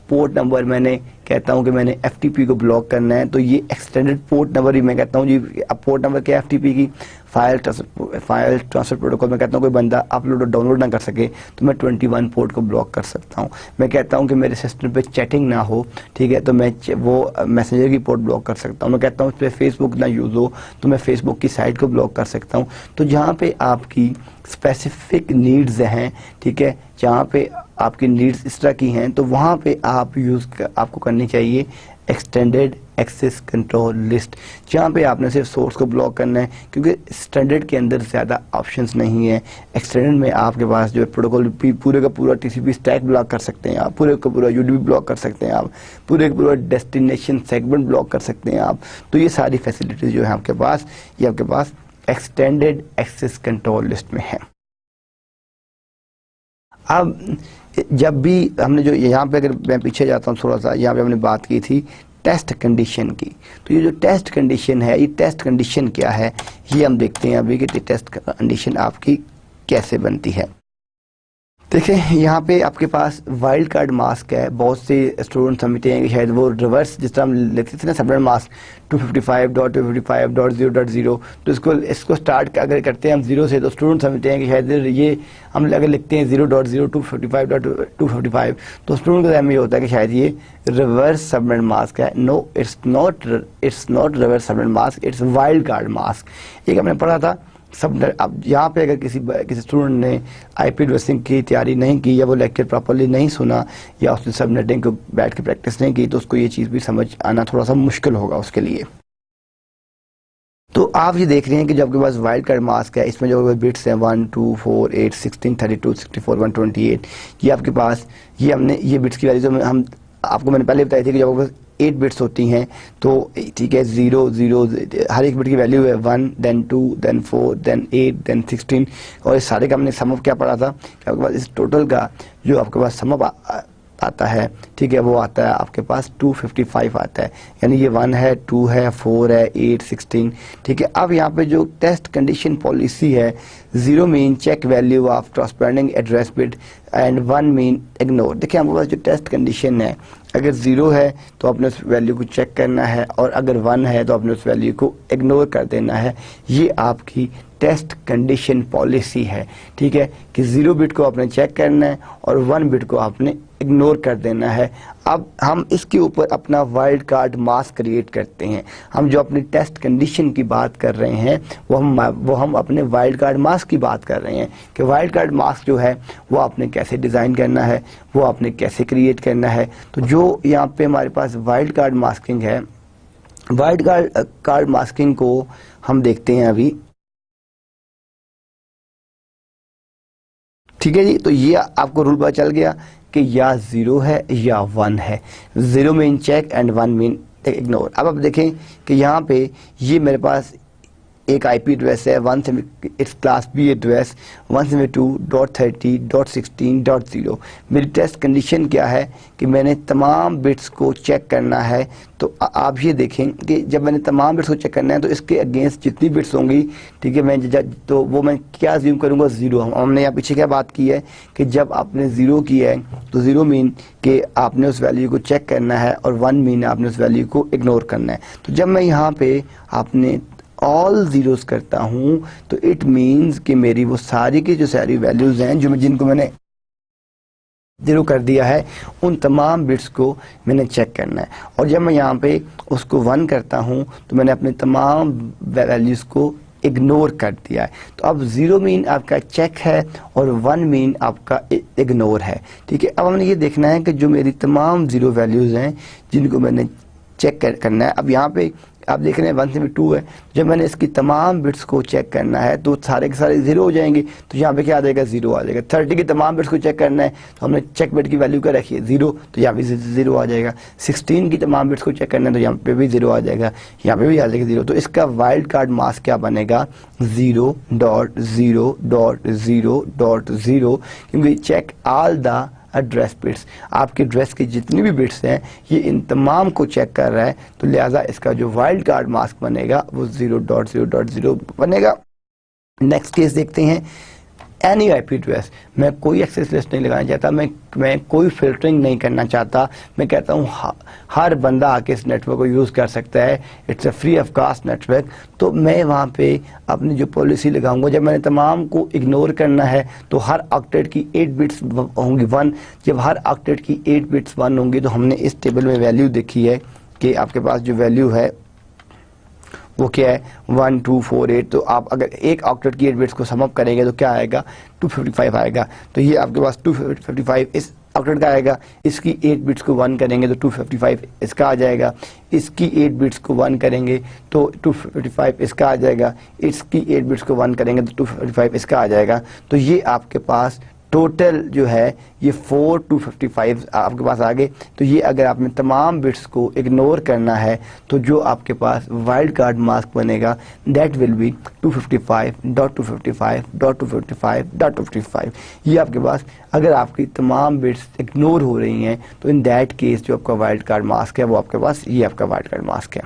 पोर्ट नंबर मैंने कहता हूं कि मैंने FTP को ब्लॉक करना है तो ये एक्सटेंडेड पोर्ट नंबर ही मैं कहता हूं जी। अब पोर्ट नंबर क्या FTP की फाइल ट्रांसफर प्रोटोकॉल में कहता हूं कोई बंदा अपलोड और डाउनलोड ना कर सके तो मैं 21 पोर्ट को ब्लॉक कर सकता हूं। मैं कहता हूं कि मेरे सिस्टम पे चैटिंग ना हो, ठीक है, तो मैं वो मैसेंजर की पोर्ट ब्लॉक कर सकता हूं। मैं कहता हूं इस पर फेसबुक ना यूज़ हो तो मैं फेसबुक की साइट को ब्लॉक कर सकता हूं। तो जहाँ पे आपकी स्पेसिफिक नीड्स हैं, ठीक है, जहाँ पे आपकी नीड्स इस तरह की हैं तो वहाँ पे आप आपको करनी चाहिए एक्सटेंडेड एक्सेस कंट्रोल लिस्ट, जहाँ पे आपने सिर्फ सोर्स को ब्लॉक करना है, क्योंकि स्टैंडर्ड के अंदर ज़्यादा ऑप्शंस नहीं है। एक्सटेंडेड में आपके पास जो है प्रोटोकॉल पूरे का पूरा TCP स्टैक ब्लॉक कर सकते हैं आप, पूरे का पूरा UDP ब्लॉक कर सकते हैं आप, पूरे का पूरा डेस्टिनेशन सेगमेंट ब्लॉक कर सकते हैं आप। तो ये सारी फैसिलिटीज़ जो है आपके पास, ये आपके पास एक्सटेंडेड एक्सेस कंट्रोल लिस्ट में है। अब जब भी हमने जो यहाँ पे, अगर मैं पीछे जाता हूँ थोड़ा सा, यहाँ पे हमने बात की थी टेस्ट कंडीशन की। तो ये जो टेस्ट कंडीशन है, ये टेस्ट कंडीशन क्या है ये हम देखते हैं अभी कि टेस्ट कंडीशन आपकी कैसे बनती है। देखिए यहाँ पे आपके पास वाइल्ड कार्ड मास्क है। बहुत से स्टूडेंट समझते हैं कि शायद वो रिवर्स, जिस तरह हम लिखते थे ना सबनेट मास्क 255.255.0.0, तो इसको स्टार्ट अगर करते हैं हम 0 से तो स्टूडेंट समझते हैं कि शायद ये हम अगर लिखते हैं 0.0.255.255 तो स्टूडेंट का ध्यान में ये होता है कि शायद ये रिवर्स सबनेट मास्क है। No, it's not reverse subnet mask, it's wild card mask. एक हमने पढ़ा था सब। अब यहाँ पे अगर किसी स्टूडेंट ने IP एड्रेसिंग की तैयारी नहीं की या वो लेक्चर प्रॉपर्ली नहीं सुना या उसने सब नेटिंग को बैठ के प्रैक्टिस नहीं की तो उसको ये चीज़ भी समझ आना थोड़ा सा मुश्किल होगा उसके लिए। तो आप ये देख रहे हैं कि जो आपके पास वाइल्ड कार्ड मास्क है इसमें जो बिट्स हैं 1 2 4 8 16 32 64 128, ये आपके पास ये बिट्स की वैल्यू तो हम आपको मैंने पहले बताई थी कि जब आपके पास 8 बिट्स होती हैं तो ठीक है 0 0 हर एक बिट की वैल्यू है 1 then 2 then 4 then 8 then 16, और इस सारे का हमने सम अप क्या पढ़ा था कि आपके पास इस टोटल का जो आपके पास सम अप आता है, ठीक है, वो आता है आपके पास 255 आता है। यानी ये 1 है, 2 है, 4 है, 8 16, ठीक है। अब यहाँ पे जो टेस्ट कंडीशन पॉलिसी है, 0 mean check value of transparent address bit and 1 mean ignore. देखिए हमारे पास जो टेस्ट कंडीशन है, अगर 0 है तो आपने उस वैल्यू को चेक करना है और अगर 1 है तो आपने उस वैल्यू को इग्नोर कर देना है। ये आपकी टेस्ट कंडीशन पॉलिसी है, ठीक है, कि 0 बिट को आपने चेक करना है और 1 बिट को आपने इग्नोर कर देना है। अब हम इसके ऊपर अपना वाइल्ड कार्ड मास्क क्रिएट करते हैं। हम जो अपनी टेस्ट कंडीशन की बात कर रहे हैं वो हम अपने वाइल्ड कार्ड मास्क की बात कर रहे हैं कि वाइल्ड कार्ड मास्क जो है वो आपने कैसे डिज़ाइन करना है, वो आपने कैसे क्रिएट करना है। तो जो यहाँ पे हमारे पास वाइल्ड कार्ड मास्किंग है, वाइल्ड कार्ड मास्किंग को हम देखते हैं अभी, ठीक है जी। तो ये आपको रूल पता चल गया कि या 0 है या 1 है। 0 mean check and 1 mean ignore. अब आप देखें कि यहाँ पे ये मेरे पास एक IP एड्रेस है 1 से इट्स क्लास B एड्रेस 172.30.16.0। मेरी टेस्ट कंडीशन क्या है कि मैंने तमाम बिट्स को चेक करना है। तो आप ये देखें कि जब मैंने तमाम बिट्स को चेक करना है तो इसके अगेंस्ट जितनी बिट्स होंगी, ठीक है, तो वो मैं क्या अज्यूम करूँगा 0। हमने यहाँ पीछे क्या बात की है कि जब आपने 0 किया है तो 0 मीन कि आपने उस वैल्यू को चेक करना है और 1 मीन आपने उस वैल्यू को इग्नोर करना है। तो जब मैं यहाँ पे आपने ऑल जीरोस करता हूं तो इट मीन्स कि मेरी वो सारी की जो सारी वैल्यूज हैं जिनको मैंने 0 कर दिया है उन तमाम बिट्स को मैंने चेक करना है। और जब मैं यहाँ पे उसको 1 करता हूँ तो मैंने अपने तमाम वैल्यूज को इग्नोर कर दिया है। तो अब 0 मीन आपका चेक है और 1 मीन आपका इग्नोर है, ठीक है। अब हमने ये देखना है कि जो मेरी तमाम 0 वैल्यूज हैं जिनको मैंने चेक करना है। अब यहाँ पे आप देख रहे हैं 1 से 2 है। जब मैंने इसकी तमाम बिट्स को चेक करना है तो सारे के सारे 0 हो जाएंगे। तो यहाँ पे क्या आ जाएगा 0 आ जाएगा। 30 की तमाम बिट्स को चेक करना है तो हमने चेक बिट की वैल्यू क्या रखी है 0, तो यहाँ पे 0 आ जाएगा। 16 की तमाम बिट्स को चेक करना है तो यहाँ पे भी 0 आ जाएगा, यहाँ पे भी आ जाएगा 0। तो इसका वाइल्ड कार्ड मास्क क्या बनेगा 0.0.0.0, क्योंकि check all the address bits, आपके एड्रेस की जितनी भी बिट्स हैं ये इन तमाम को चेक कर रहा है, तो लिहाजा इसका जो वाइल्ड कार्ड मास्क बनेगा वो 0.0.0 बनेगा। नेक्स्ट केस देखते हैं, एनी आईपी एड्रेस, मैं कोई एक्सेस लिस्ट नहीं लगाना चाहता, मैं कोई फिल्टरिंग नहीं करना चाहता, मैं कहता हूँ हर बंदा आके इस नेटवर्क को यूज़ कर सकता है, it's a free of cost network, तो मैं वहाँ पे अपनी जो पॉलिसी लगाऊंगा, जब मैंने तमाम को इग्नोर करना है तो हर ऑक्टेट की 8 बिट्स होंगी 1, जब हर ऑक्टेट की 8 बिट्स 1 होंगी तो हमने इस टेबल में वैल्यू देखी है कि आपके पास जो वैल्यू है वो क्या है 1248, तो आप अगर एक ऑक्टेट की 8 बिट्स को समअप करेंगे तो क्या आएगा 255 आएगा, तो ये आपके पास 255 इस ऑक्टेट का आएगा, इसकी 8 बिट्स को 1 करेंगे तो 255 इसका आ जाएगा, इसकी 8 बिट्स को 1 करेंगे तो 255 इसका आ जाएगा, इसकी 8 बिट्स को 1 करेंगे तो 255 इसका आ जाएगा, तो ये आपके पास टोटल जो है ये 4255 आपके पास आ गए। तो ये अगर आपने तमाम बिट्स को इग्नोर करना है तो जो आपके पास वाइल्ड कार्ड मास्क बनेगा दैट विल बी 255.255.255.255। ये आपके पास अगर आपकी तमाम बिट्स इग्नोर हो रही हैं तो इन दैट केस जो आपका वाइल्ड कार्ड मास्क है वो आपके पास ये आपका वाइल्ड कार्ड मास्क है।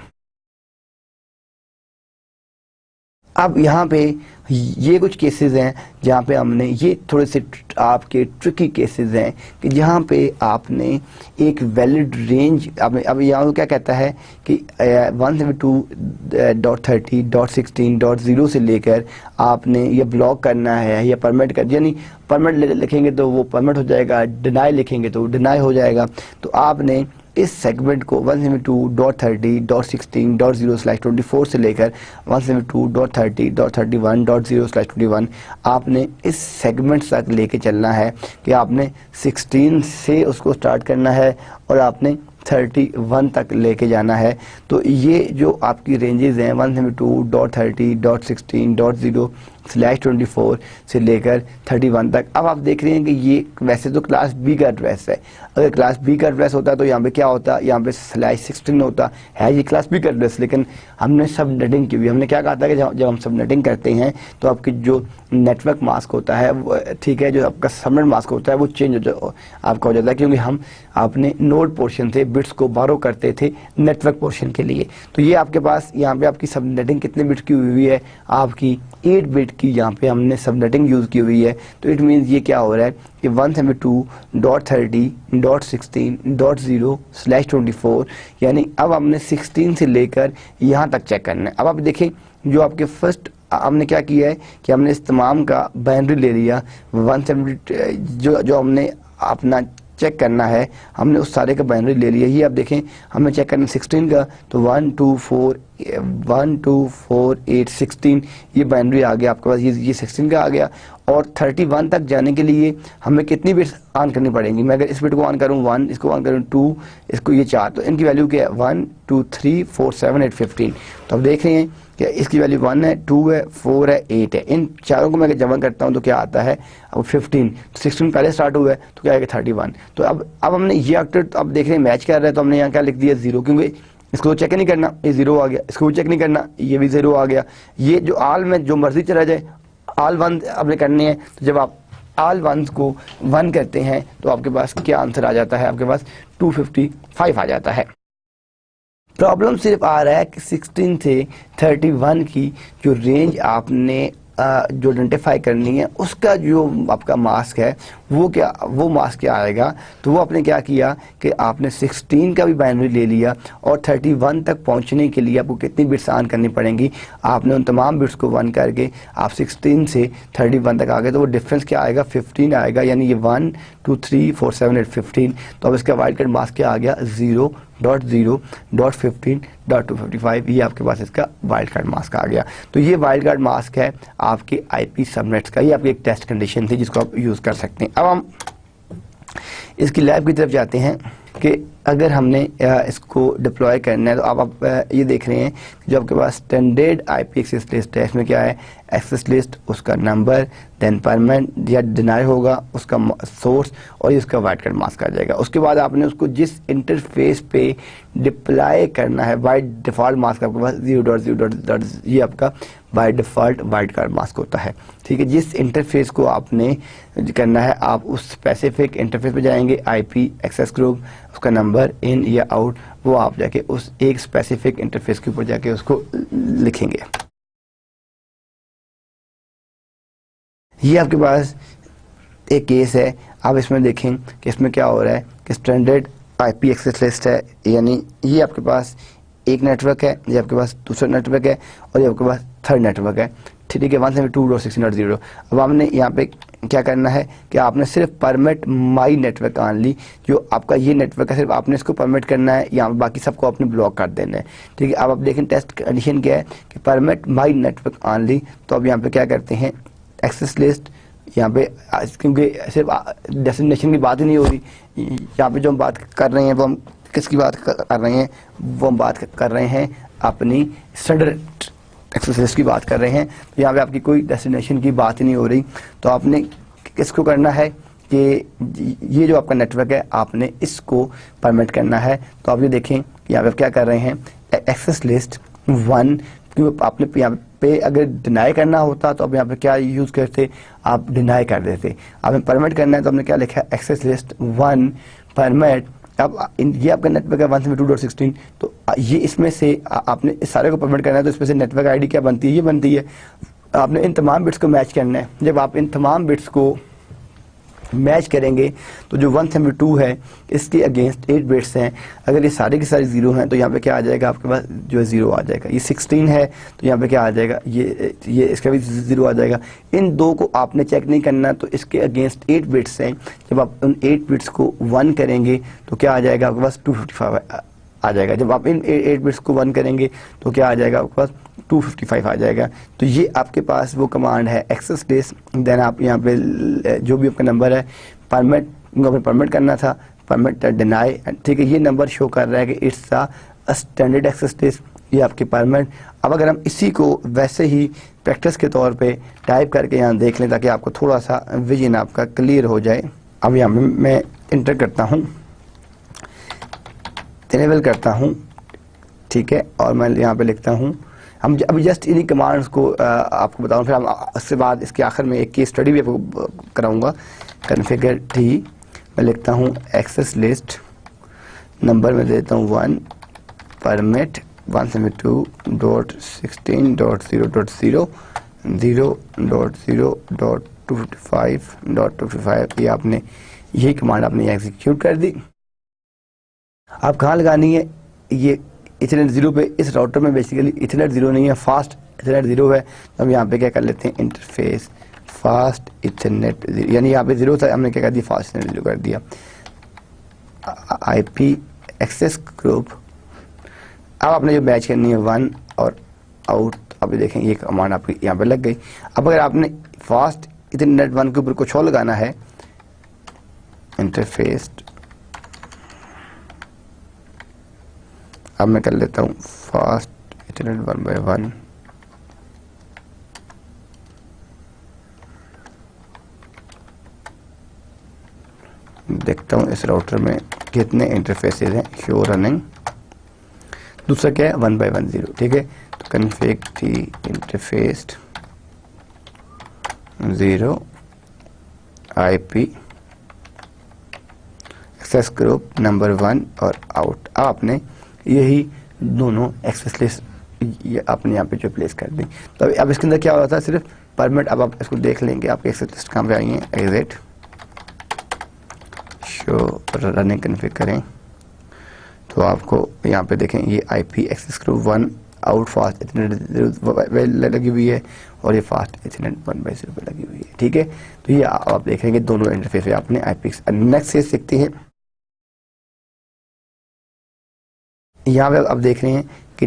अब यहाँ पे ये कुछ केसेस हैं जहाँ पे हमने ये थोड़े से आपके ट्रिकी केसेस हैं कि जहाँ पे आपने एक वैलिड रेंज अब यहाँ क्या कहता है कि 172.30.16.0 से लेकर आपने ये ब्लॉक करना है या परमिट कर, यानी परमिट लिखेंगे तो वो परमिट हो जाएगा, डिनाई लिखेंगे तो डिनाई हो जाएगा, तो आपने इस सेगमेंट को 172.30.16.0/24 से लेकर 172.30.31.0/21 आपने इस सेगमेंट तक लेके चलना है कि आपने 16 से उसको स्टार्ट करना है और आपने 31 तक लेके जाना है। तो ये जो आपकी रेंजेस हैं 172.30.16.0/24 से लेकर 31 तक। अब आप देख रहे हैं कि ये वैसे तो क्लास बी का एड्रेस है, अगर क्लास बी का एड्रेस होता तो यहाँ पे क्या होता, यहाँ पे /16 होता है, ये क्लास बी का एड्रेस, लेकिन हमने सब नेटिंग की हुई। हमने क्या कहा था कि जब हम सब नेटिंग करते हैं तो आपकी जो नेटवर्क मास्क होता है वो ठीक है, जो आपका सबनेट मास्क होता है वो चेंज आपका हो जाता है, क्योंकि हम अपने नोड पोर्शन से बिट्स को बारो करते थे नेटवर्क पोर्शन के लिए। तो ये आपके पास यहाँ पे आपकी सब नेटिंग कितने बिट की हुई है, आपकी 8 बिट की यहाँ पे हमने सब नेटिंग यूज की हुई है। तो इट मीन्स ये क्या हो रहा है कि 172.30.16.0/24 यानी अब हमने 16 से लेकर यहाँ तक चेक करना है। अब आप देखें जो आपके फर्स्ट हमने क्या किया है कि हमने इस तमाम का बाइनरी ले लिया 170 जो हमने अपना चेक करना है, हमने उस सारे का बाइनरी ले लिया। ये आप देखें हमें चेक करना 16 का, तो 124.816 ये बाइनरी आ गया आपके पास, ये 16 का आ गया। और 31 तक जाने के लिए हमें कितनी बिट्स ऑन करनी पड़ेंगी, मैं अगर इस बिट को ऑन करूँ 1, इसको ऑन करूँ 2, इसको ये 4, तो इनकी वैल्यू क्या है 1 2 3 4 7 8 15। तो अब देख रहे हैं कि इसकी वैल्यू 1 है, 2 है, 4 है, 8 है। इन चारों को मैं अगर जमा करता हूँ तो क्या आता है अब 15, 16 पहले स्टार्ट हुआ है तो क्या आएगा 31। तो अब हमने ये ऑक्टेट अब देख रहे हैं मैच कर रहा है, तो हमने यहाँ क्या लिख दिया 0, क्योंकि इसको चेक नहीं करना, ये 0 आ गया, इसको चेक नहीं करना, ये भी 0 आ गया। ये जो आल में जो मर्जी चला जाए ऑल 1 आपने करनी है, तो जब आप ऑल 1 को 1 करते हैं तो आपके पास क्या आंसर आ जाता है, आपके पास 255 आ जाता है। प्रॉब्लम सिर्फ आ रहा है कि 16 से 31 की जो रेंज आपने जो आइडेंटिफाई करनी है उसका जो आपका मास्क है वो मास्क क्या आएगा। तो वो आपने क्या किया कि आपने 16 का भी बाइनरी ले लिया और 31 तक पहुंचने के लिए आपको कितनी बिट्स ऑन करनी पड़ेंगी, आपने उन तमाम बिट्स को 1 करके आप 16 से 31 तक आ गए। तो वो डिफरेंस क्या आएगा 15 आएगा, यानी ये 1 2 3 4 7 8 15। तो अब इसका वाइल्ड कार्ड मास्क क्या आ गया 0.0.15.255, ये आपके पास इसका वाइल्ड कार्ड मास्क आ गया। तो ये वाइल्ड कार्ड मास्क है आपके आईपी सबनेट्स का, ये आपकी एक टेस्ट कंडीशन थी जिसको आप यूज़ कर सकते हैं। अब हम इसकी लैब की तरफ जाते हैं कि अगर हमने इसको डिप्लॉय करना है तो आप ये देख रहे हैं जो आपके पास स्टैंडर्ड आईपी एक्सेस लिस्ट है, इसमें क्या है, एक्सेस लिस्ट, उसका नंबर, देन परमानेंट या डिनाई होगा, उसका सोर्स और ये उसका वाइड कार्ड मास्क आ जाएगा। उसके बाद आपने उसको जिस इंटरफेस पे डिप्लॉय करना है, बाय डिफ़ॉल्ट मास्क आपके पास 0.0.0 ये आपका by default wide card mask होता है। ठीक है, जिस इंटरफेस को आपने करना है आप उस स्पेसिफिक इंटरफेस पे जाएंगे, आईपी एक्सेस ग्रुप, उसका नंबर, इन या आउट, वो आप जाके उस एक स्पेसिफिक इंटरफेस के ऊपर जाके उसको लिखेंगे। ये आपके पास एक केस है, आप इसमें देखें कि इसमें क्या हो रहा है कि स्टैंडर्ड आईपी एक्सेस लिस्ट है, यानी ये आपके पास एक नेटवर्क है, ये आपके पास दूसरा नेटवर्क है और ये आपके पास थर्ड नेटवर्क है। ठीक है, 172.16.0। अब आपने यहाँ पे क्या करना है कि आपने सिर्फ परमिट माई नेटवर्क ऑनली, जो आपका ये नेटवर्क है सिर्फ आपने इसको परमिट करना है, यहाँ बाकी सबको आपने ब्लॉक कर देना है। ठीक है, अब आप देखें टेस्ट कंडीशन क्या है कि परमिट माई नेटवर्क ऑनली। तो अब यहाँ पे क्या करते हैं, एक्सेस लिस्ट, यहाँ पे क्योंकि सिर्फ डेस्टिनेशन की बात ही नहीं हो रही, यहाँ पे जो हम बात कर रहे हैं वो हम किसकी बात कर रहे हैं, वो हम बात कर रहे हैं अपनी स्टैंडर्ड एक्सेस लिस्ट की बात कर रहे हैं। तो यहाँ पे आपकी कोई डेस्टिनेशन की बात ही नहीं हो रही। तो आपने किसको करना है कि ये जो आपका नेटवर्क है आपने इसको परमिट करना है। तो आप ये देखें कि यहाँ पे क्या कर रहे हैं, एक्सेस लिस्ट 1, क्योंकि आपने यहाँ पे अगर डिनाई करना होता तो अब यहाँ पे क्या यूज़ करते, आप डिनाई कर देते। आपने परमिट करना है तो हमने क्या लिखा है, एक्सेस लिस्ट 1 परमिट। अब ये आपका नेटवर्क है 172.16, तो ये इसमें से आपने इस सारे को परमिट करना है, तो इसमें से नेटवर्क आईडी क्या बनती है, ये बनती है। आपने इन तमाम बिट्स को मैच करना है। जब आप इन तमाम बिट्स को मैच करेंगे तो जो 172 है इसके अगेंस्ट 8 बिट्स हैं, अगर ये सारे के सारे जीरो हैं तो यहाँ पे क्या आ जाएगा, आपके पास जो है जीरो आ जाएगा। ये 16 है तो यहाँ पे क्या आ जाएगा, ये इसका भी जीरो आ जाएगा। इन दो को आपने चेक नहीं करना, तो इसके अगेंस्ट 8 बिट्स हैं, जब आप उन 8 बिट्स को 1 करेंगे तो क्या आ जाएगा, आपके पास 255 आ जाएगा। जब आप इन 8 बिट्स को 1 करेंगे तो क्या आ जाएगा, आपके पास 255 आ जाएगा। तो ये आपके पास वो कमांड है एक्सेस लिस्ट, देन आप यहाँ पे जो भी आपका नंबर है परमिट, आपने परमिट करना था, परमिट डिनाई। ठीक है, ये नंबर शो कर रहा है कि it's a standard access list, ये आपकी परमिट। अब अगर हम इसी को वैसे ही प्रैक्टिस के तौर पे टाइप करके यहाँ देख लें ताकि आपको थोड़ा सा विजन आपका क्लियर हो जाए। अब यहाँ पे मैं इंटर करता हूँ, इनेबल करता हूँ, ठीक है, और मैं यहाँ पे लिखता हूँ, हम अभी जस्ट इन्हीं कमांड्स को आपको बताऊँ, फिर हम उसके बाद इसके आखिर में एक केस स्टडी भी आपको कराऊंगा। कॉन्फ़िगर टी, मैं लिखता हूँ एक्सेस लिस्ट, नंबर में देता हूँ 1, परमिट 172.16.0.0 0.0.255.255। ये आपने यही कमांड आपने एग्जीक्यूट कर दी। आप कहाँ लगानी है, ये इथरनेट जीरो पे, इस राउटर में बेसिकली इथरनेट जीरो नहीं है, फास्ट इथरनेट जीरो है। तो हम यहाँ पे क्या कर लेते हैं, इंटरफेस फास्ट इथरनेट, यानी यहाँ पे जीरो था, हमने क्या कर दिया, फास्ट इथरनेट जीरो कर दिया। आईपी एक्सेस ग्रुप, अब आपने जो मैच करनी है 1 और आउट, अब देखें ये कमांड आपकी यहाँ पे लग गई। अब अगर आपने फास्ट इथरनेट 1 के ऊपर कुछ और लगाना है, इंटरफेस, अब मैं कर लेता हूँ फास्ट इथरनेट 1/1, देखता हूँ इस राउटर में कितने इंटरफेसेस हैं शो रनिंग। दूसरा क्या है, 1/10, ठीक है। तो config T interface 0 IP access group number 1 और आउट। अब आपने यही दोनों एक्सेस लिस्ट आपने यहाँ पे जो प्लेस कर दी। तो अब इसके अंदर क्या हो रहा था, सिर्फ परमिट। अब आप इसको देख लेंगे, आपकी एक्सेस लिस्ट कहाँ पे आई है, एग्जिट शो रनिंग कॉन्फ़िग करें तो आपको यहाँ पे देखें ये IP access group 1 out fast ethernet लगी हुई है और ये फास्ट इथरनेट 1/0 पे लगी हुई है, ठीक है। तो ये आप देखेंगे दोनों इंटरफेस पे आपने आईपी। नेक्स्ट केस देखते हैं, यहाँ पे अब देख रहे हैं कि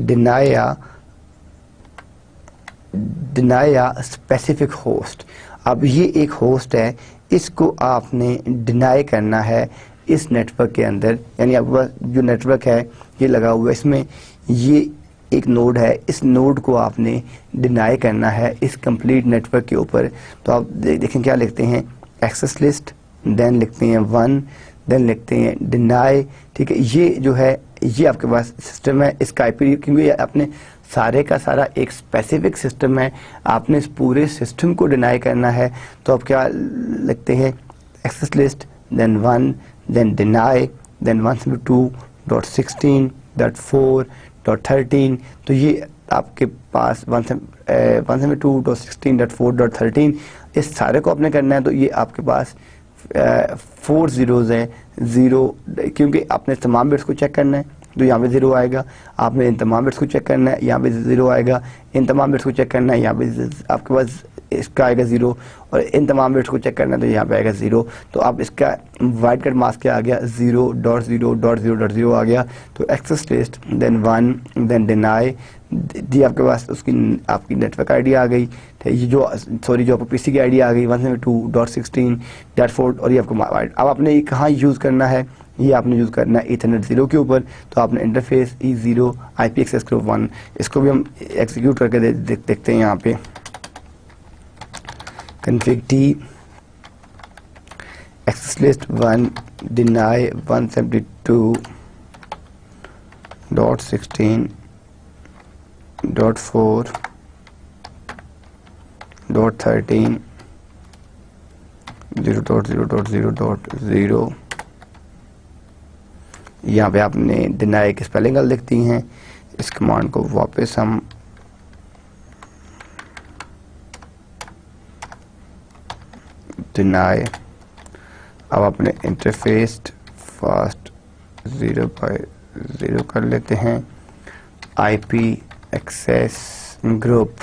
डिनाया स्पेसिफिक होस्ट। अब ये एक होस्ट है, इसको आपने डिनाई करना है इस नेटवर्क के अंदर, यानी आपके पास जो नेटवर्क है ये लगा हुआ है, इसमें ये एक नोड है, इस नोड को आपने डिनाई करना है इस कंप्लीट नेटवर्क के ऊपर। तो आप देखें क्या लिखते हैं, एक्सेस लिस्ट, देन लिखते हैं 1, देन लिखते हैं डिनाई। ठीक है, ये जो है ये आपके पास सिस्टम है इसका आईपी, क्योंकि आपने सारे का सारा एक स्पेसिफिक सिस्टम है, आपने इस पूरे सिस्टम को डिनाई करना है। तो आप क्या लिखते हैं, access list, then 1, then deny, then 172.16.4.13। तो ये आपके पास 172.16.4.13 इस सारे को आपने करना है। तो ये आपके पास 4 zeros हैं, 0, क्योंकि आपने तमाम बिट्स को चेक करना है तो यहाँ पे 0 आएगा, आपने इन तमाम बिट्स को चेक करना है यहाँ पे 0 आएगा, इन तमाम बिट्स को चेक करना है यहाँ पे आपके पास इसका आएगा 0, और इन तमाम बिट्स को चेक करना है तो यहाँ पे आएगा 0। तो आप इसका वाइड कट मास्क क्या आ गया, 0.0.0.0 आ गया। तो access list, then 1, then deny, जी आपके पास उसकी आपकी नेटवर्क आईडी आ गई, ये जो जो आपको पीसी की आईडी आ गई 172.16.4, और ये आपको अब आपने ये कहाँ यूज़ करना है, ये आपने यूज़ करना है ईथरनेट 0 के ऊपर। तो आपने interface E0 IP access group 1, इसको भी हम एग्जीक्यूट करके देखते हैं यहाँ पे, config t access list 1 deny 172.16.4.13 0.0.0.0। यहाँ पे आपने डिनाई की स्पेलिंग लिखती हैं। इस कमांड को वापस हम डिनाई, अब अपने इंटरफेस फास्ट 0/0 कर लेते हैं, IP एक्सेस ग्रुप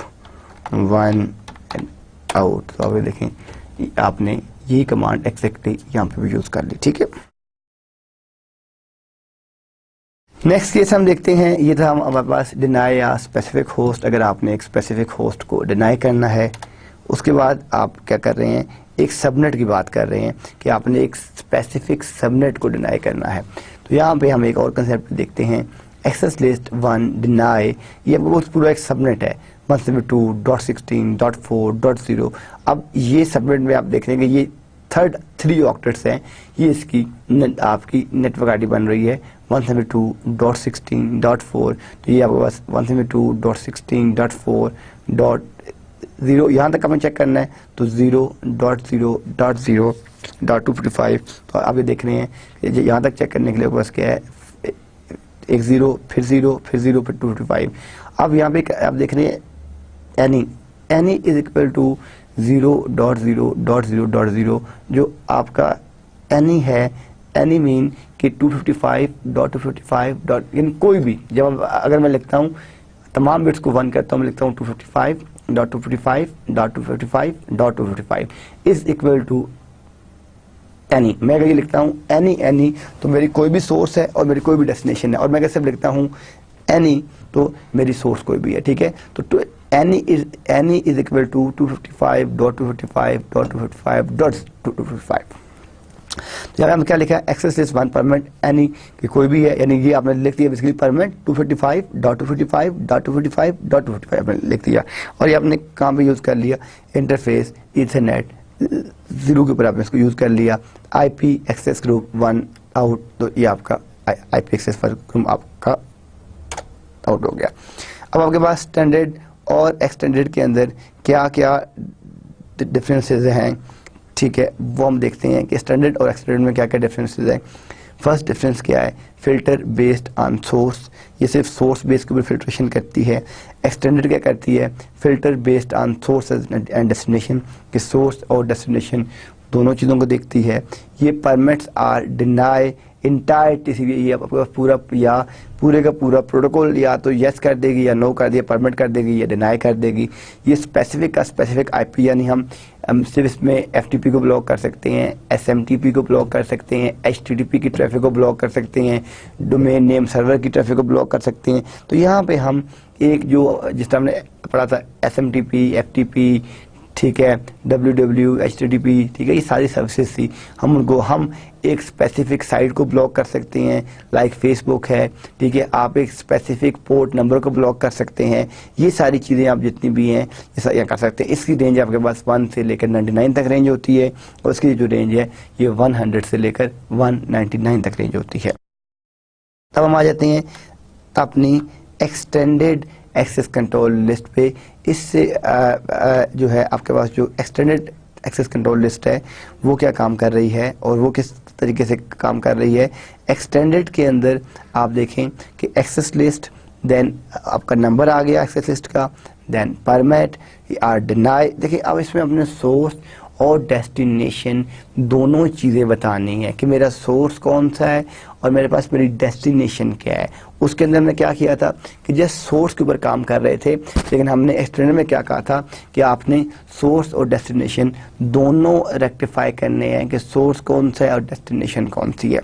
1 आउट। तो अब देखें आपने ये कमांड एक्जैक्टली यहाँ पे भी यूज कर ली। ठीक है, नेक्स्ट केस हम देखते हैं, ये था हमारे पास डिनाई या स्पेसिफिक होस्ट। अगर आपने एक स्पेसिफिक होस्ट को डिनाई करना है, उसके बाद आप क्या कर रहे हैं, एक सबनेट की बात कर रहे हैं कि आपने एक स्पेसिफिक सबनेट को डिनाई करना है। तो यहाँ पे हम एक और कंसेप्ट देखते हैं, एक्सेस लिस्ट 1 डिनाई, ये पूरा एक सबनेट है 172.16.4.0। अब ये सबनेट में आप देख लेंगे ये 3 ऑक्टेट्स हैं, ये इसकी आपकी नेटवर्क आईडी बन रही है 172.16.4। तो ये आपके पास 172.16.4.0 यहाँ तक हमें चेक करना है। तो 0.0.0.255। तो आप ये देख रहे हैं यहाँ तक चेक करने के लिए बस क्या है, एक 0, फिर 0, फिर 0, फिर 255। अब यहाँ पे आप देख रहे हैं एनी इज इक्वल टू 0.0.0.0, जो आपका एनी है। एनी मीन कि 255.255. यानी कोई भी, जब अगर मैं लिखता हूँ तमाम बिट्स को 1 करता हूँ, मैं लिखता हूँ 255.255.255.255 इज इक्वल टू एनी। मैं अगर ये लिखता हूँ एनी, तो मेरी कोई भी सोर्स है और मेरी कोई भी डेस्टिनेशन है, और मैं अगर सिर्फ लिखता हूँ एनी तो मेरी सोर्स कोई भी है। ठीक है, तो एनी इज इक्वल टू 255.255.255.255। तो यहाँ क्या लिखा है, एक्सेस लिस्ट 1 परमानेंट एनी कि कोई भी है, यानी ये आपने लिख दिया बेसिकली परमानेंट 255.255.255.255 आपने लिख दिया। और ये आपने कहाँ पे यूज़ कर लिया, इंटरफेस ईथरनेट 0 के ऊपर आपने इसको यूज़ कर लिया। IP एक्सेस ग्रुप 1 आउट, तो ये आपका IP एक्सेस ग्रुप आपका आउट हो गया। अब आपके पास स्टैंडर्ड और एक्सटेंडेड के अंदर क्या क्या डिफरेंसेस हैं, ठीक है, वो हम देखते हैं कि स्टैंडर्ड और एक्सटेंडेड में क्या क्या डिफरेंसेस हैं। फर्स्ट डिफरेंस क्या है, फिल्टर बेस्ड ऑन सोर्स, ये सिर्फ सोर्स बेस के ऊपर फिल्ट्रेशन करती है। एक्सटेंडेड क्या करती है, filter based on source and destination, कि सोर्स और डेस्टिनेशन दोनों चीज़ों को देखती है। ये परमिट्स आर डिनाई इंटायरिटी, ये आपका पूरा या पूरे का पूरा प्रोटोकॉल या तो यस कर देगी या नो कर देगी, परमिट कर देगी या डिनाई कर देगी। ये स्पेसिफिक का स्पेसिफिक IP, यानी हम सिर्फ इसमें FTP को ब्लॉक कर सकते हैं, SMTP को ब्लॉक कर सकते हैं, HTTP की ट्रैफिक को ब्लॉक कर सकते हैं, डोमेन नेम सर्वर की ट्रैफिक को ब्लॉक कर सकते हैं। तो यहाँ पे हम एक जो जिस टाइम हमने पढ़ा था SMTP, FTP, ठीक है, www, HTTP, ठीक है, ये सारी सर्विसेज थी। हम एक स्पेसिफिक साइट को ब्लॉक कर सकते हैं, लाइक फेसबुक है, ठीक है, आप एक स्पेसिफिक पोर्ट नंबर को ब्लॉक कर सकते हैं। ये सारी चीज़ें आप जितनी भी हैं ये कर सकते हैं। इसकी रेंज आपके पास 1 से लेकर 99 तक रेंज होती है, और इसकी जो रेंज है ये 100 से लेकर 199 तक रेंज होती है। तब हम आ जाते हैं अपनी एक्सटेंडेड एक्सेस कंट्रोल लिस्ट पे। इससे जो है आपके पास जो एक्सटेंडेड एक्सेस कंट्रोल लिस्ट है वो क्या काम कर रही है और वो किस तरीके से काम कर रही है। एक्सटेंडेड के अंदर आप देखें कि एक्सेस लिस्ट, देन आपका नंबर आ गया एक्सेस लिस्ट का, देन परमिट या डिनाई। देखिए अब इसमें अपने सोर्स और डेस्टिनेशन दोनों चीज़ें बतानी है कि मेरा सोर्स कौन सा है और मेरे पास मेरी डेस्टिनेशन क्या है। उसके अंदर हमने क्या किया था कि जस्ट सोर्स के ऊपर काम कर रहे थे, लेकिन हमने एक्सटेंडेड में क्या कहा था कि आपने सोर्स और डेस्टिनेशन दोनों रेक्टिफाई करने हैं कि सोर्स कौन सा है और डेस्टिनेशन कौन सी है।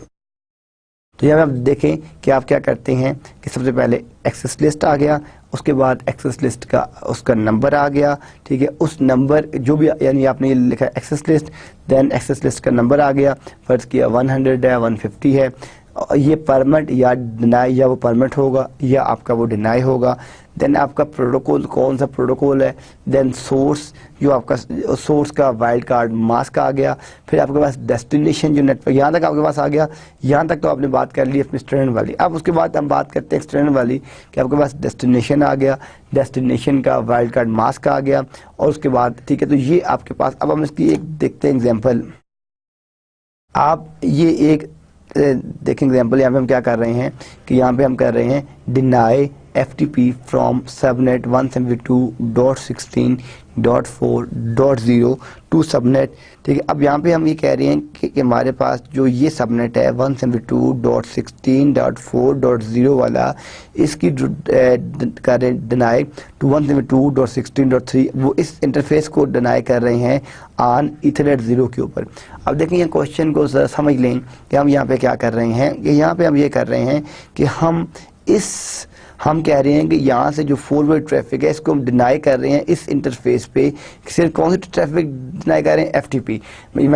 तो यहाँ आप देखें कि आप क्या करते हैं कि सबसे पहले एक्सेस लिस्ट आ गया, उसके बाद एक्सेस लिस्ट का उसका नंबर आ गया, ठीक है, उस नंबर जो भी यानी आपने ये लिखा access list, then access list का नंबर आ गया, फर्ज किया 100 है 150 है, ये परमिट या डिनाई, या वो परमिट होगा या आपका वो डिनाई होगा। देन आपका प्रोटोकॉल कौन सा प्रोटोकॉल है, देन सोर्स जो आपका सोर्स का वाइल्ड कार्ड मास्क आ गया, फिर आपके पास डेस्टिनेशन जो नेटवर्क यहाँ तक आपके पास आ गया। यहाँ तक तो आपने बात कर ली अपनी स्टैंडर्ड वाली। अब उसके बाद हम बात करते हैं स्टैंडर्ड वाली कि आपके पास डेस्टिनेशन आ गया, डेस्टिनेशन का वाइल्ड कार्ड मास्क आ गया, और उसके बाद ठीक है, तो ये आपके पास। अब हम इसकी एक देखते हैं एग्जाम्पल। आप ये एक देखें एग्जाम्पल, यहाँ पे हम क्या कर रहे हैं कि यहाँ पे हम कर रहे हैं deny FTP from subnet 172.16.4.0 to subnet, ठीक है। अब यहाँ पे हम ये कह रहे हैं कि हमारे पास जो ये सबनेट है 172.16.4.0 वाला, इसकी करें डिनाई टू 172.16.3, वो इस इंटरफेस को डिनाई कर रहे हैं ऑन ईथरनेट 0 के ऊपर। अब देखें ये क्वेश्चन को जरा समझ लें कि हम यहाँ पे क्या कर रहे हैं कि यहाँ पे हम ये कर रहे हैं कि हम कह रहे हैं कि यहाँ से जो फॉरवर्ड ट्रैफिक है इसको हम डिनाई कर रहे हैं इस इंटरफेस पे। सिर्फ कौन सी ट्रैफिक डिनाई कर रहे हैं, FTP।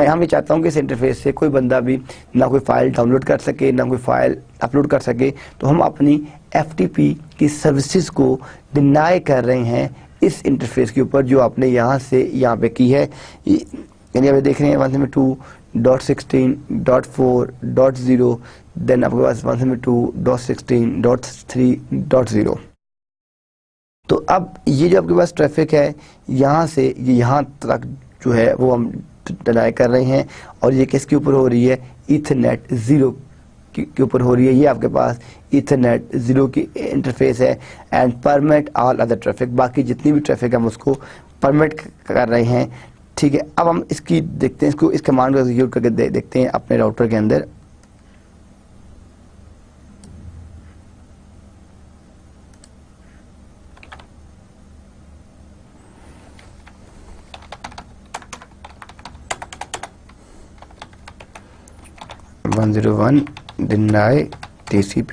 हम ये चाहता हूँ कि इस इंटरफेस से कोई बंदा भी ना कोई फाइल डाउनलोड कर सके ना कोई फाइल अपलोड कर सके, तो हम अपनी FTP की सर्विसेज को डिनाई कर रहे हैं इस इंटरफेस के ऊपर जो आपने यहाँ से यहाँ पे की है। यानी आप देख रहे हैं 172.16.4.0, देन आपके पास 172.16.3.0। तो अब ये जो आपके पास ट्रैफिक है यहाँ से ये यहाँ तक जो है वो हम डिनाई कर रहे हैं, और ये किसके ऊपर हो रही है, ईथरनेट 0 के ऊपर हो रही है। ये आपके पास ईथरनेट 0 की इंटरफेस है। And permit all other traffic, बाकी जितनी भी ट्रैफिक हम उसको परमिट कर रहे हैं, ठीक है। अब हम इसकी देखते हैं, इसको इस कमांड को एग्जीक्यूट करके देखते हैं अपने राउटर के अंदर। (101) deny TCP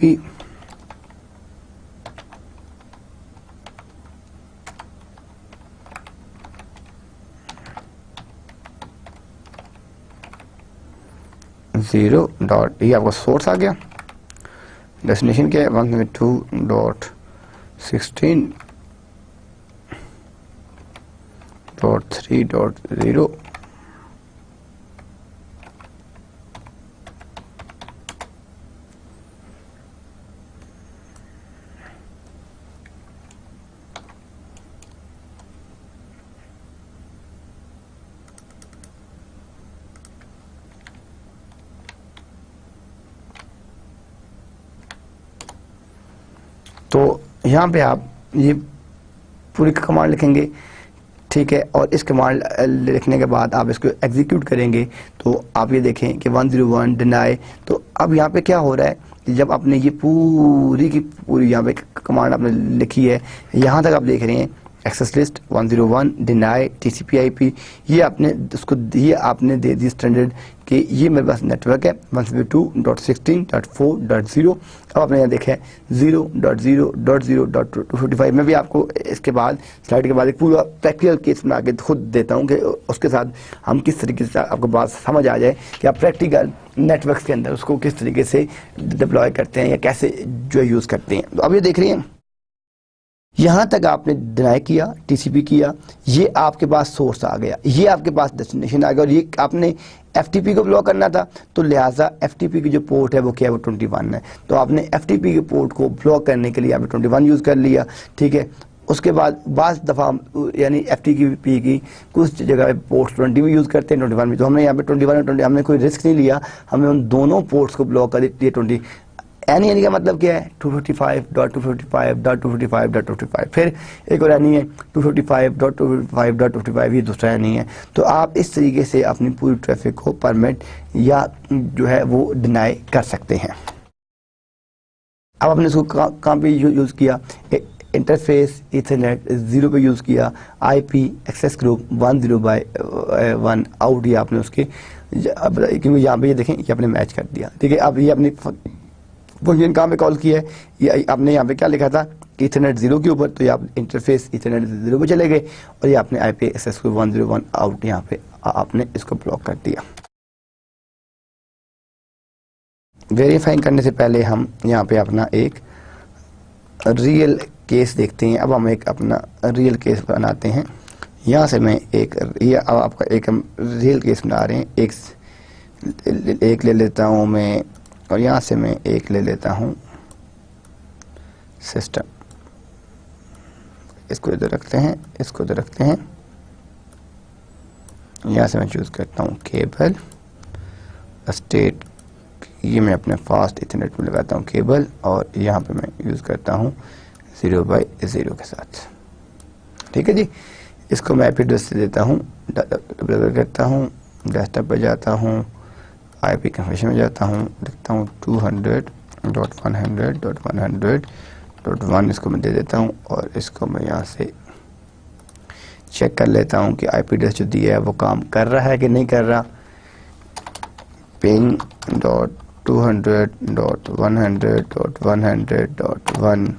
(0) डॉट, ये आपका सोर्स आ गया। डेस्टिनेशन क्या है, 172.16.3.0। तो यहाँ पे आप ये पूरी कमांड लिखेंगे, ठीक है, और इस कमांड लिखने के बाद आप इसको एग्जीक्यूट करेंगे तो आप ये देखें कि 101 डिनाई। तो अब यहाँ पे क्या हो रहा है कि जब आपने ये पूरी की पूरी यहाँ पे कमांड आपने लिखी है, यहाँ तक आप देख रहे हैं access list 101 deny TCP IP, ये आपने उसको ये आपने दे दी स्टैंडर्ड कि ये मेरे पास नेटवर्क है 152.16.4.0। अब आपने यहाँ देखा है 0.0.0.255। मैं भी आपको इसके बाद स्लाइड के बाद एक पूरा प्रैक्टिकल केस बना के खुद देता हूँ कि उसके साथ हम किस तरीके से आपको बात समझ आ जाए कि आप प्रैक्टिकल नेटवर्क्स के अंदर उसको किस तरीके से डिप्लॉय करते हैं या कैसे जो यूज़ करते हैं। तो अब ये देख रही हैं, यहां तक आपने डिनाई किया, टीसीपी किया, ये आपके पास सोर्स आ गया, ये आपके पास डेस्टिनेशन आ गया, और ये आपने एफटीपी को ब्लॉक करना था, तो लिहाजा एफटीपी की जो पोर्ट है वो क्या है, वो 21 है। तो आपने एफटीपी के पोर्ट को ब्लॉक करने के लिए आपने 21 यूज़ कर लिया, ठीक है। उसके बाद बाज़ दफ़ा यानी एफटीपी की कुछ जगह पोर्ट्स 20 में यूज़ करते हैं, 21 में। तो हमने यहाँ पे 21 और 20 हमने कोई रिस्क नहीं लिया, हमने उन दोनों पोर्ट्स को ब्लॉक कर दिया 20। एनी का मतलब क्या है, 255.255.255.255। फिर एक और एनी है 255.255.255, ये दूसरा एनी है। तो आप इस तरीके से अपनी पूरी ट्रैफिक को परमिट या जो है वो डिनाई कर सकते हैं। अब आपने इसको कहाँ पे यूज़ किया, इंटरफेस इथरनेट 0 पे यूज़ किया, आईपी एक्सेस ग्रुप 10/1 आउट, ये आपने उसके क्योंकि यहाँ पे ये देखें कि आपने मैच कर दिया, ठीक है। अब ये अपनी फंक्शन कहाँ पे कॉल किया है, ये आपने यहाँ पे क्या लिखा था कि इथरनेट 0 के ऊपर, तो ये आप इंटरफेस इथरनेट 0 पे चले गए और ये आपने आईपी एक्सेस को 101 आउट यहाँ पे आपने इसको ब्लॉक कर दिया। वेरीफाइंग करने से पहले हम यहाँ पे अपना एक रियल केस देखते हैं। अब हम एक अपना रियल केस बनाते हैं। यहाँ से मैं एक ये अब आपका एक हम रियल केस बना रहे हैं, एक ले लेता हूँ मैं, और यहाँ से मैं एक ले लेता हूँ सिस्टम। इसको इधर रखते हैं, इसको इधर रखते हैं। यहाँ से मैं चूज़ करता हूँ केबल स्टेट, ये मैं अपने फास्ट इथरनेट में लगाता हूँ केबल, और यहाँ पे मैं यूज़ करता हूँ 0/0 के साथ, ठीक है जी। इसको मैं आईपी एड्रेस से देता हूँ, डबल करता हूँ, डेस्कटॉप पे जाता हूँ, आईपी कन्फर्मेशन में जाता हूँ, लिखता हूँ 200.100.100.1, इसको मैं दे देता हूँ, और इसको मैं यहाँ से चेक कर लेता हूँ कि आईपी एड्रेस जो दिया है वो काम कर रहा है कि नहीं कर रहा। ping.200.100.100.1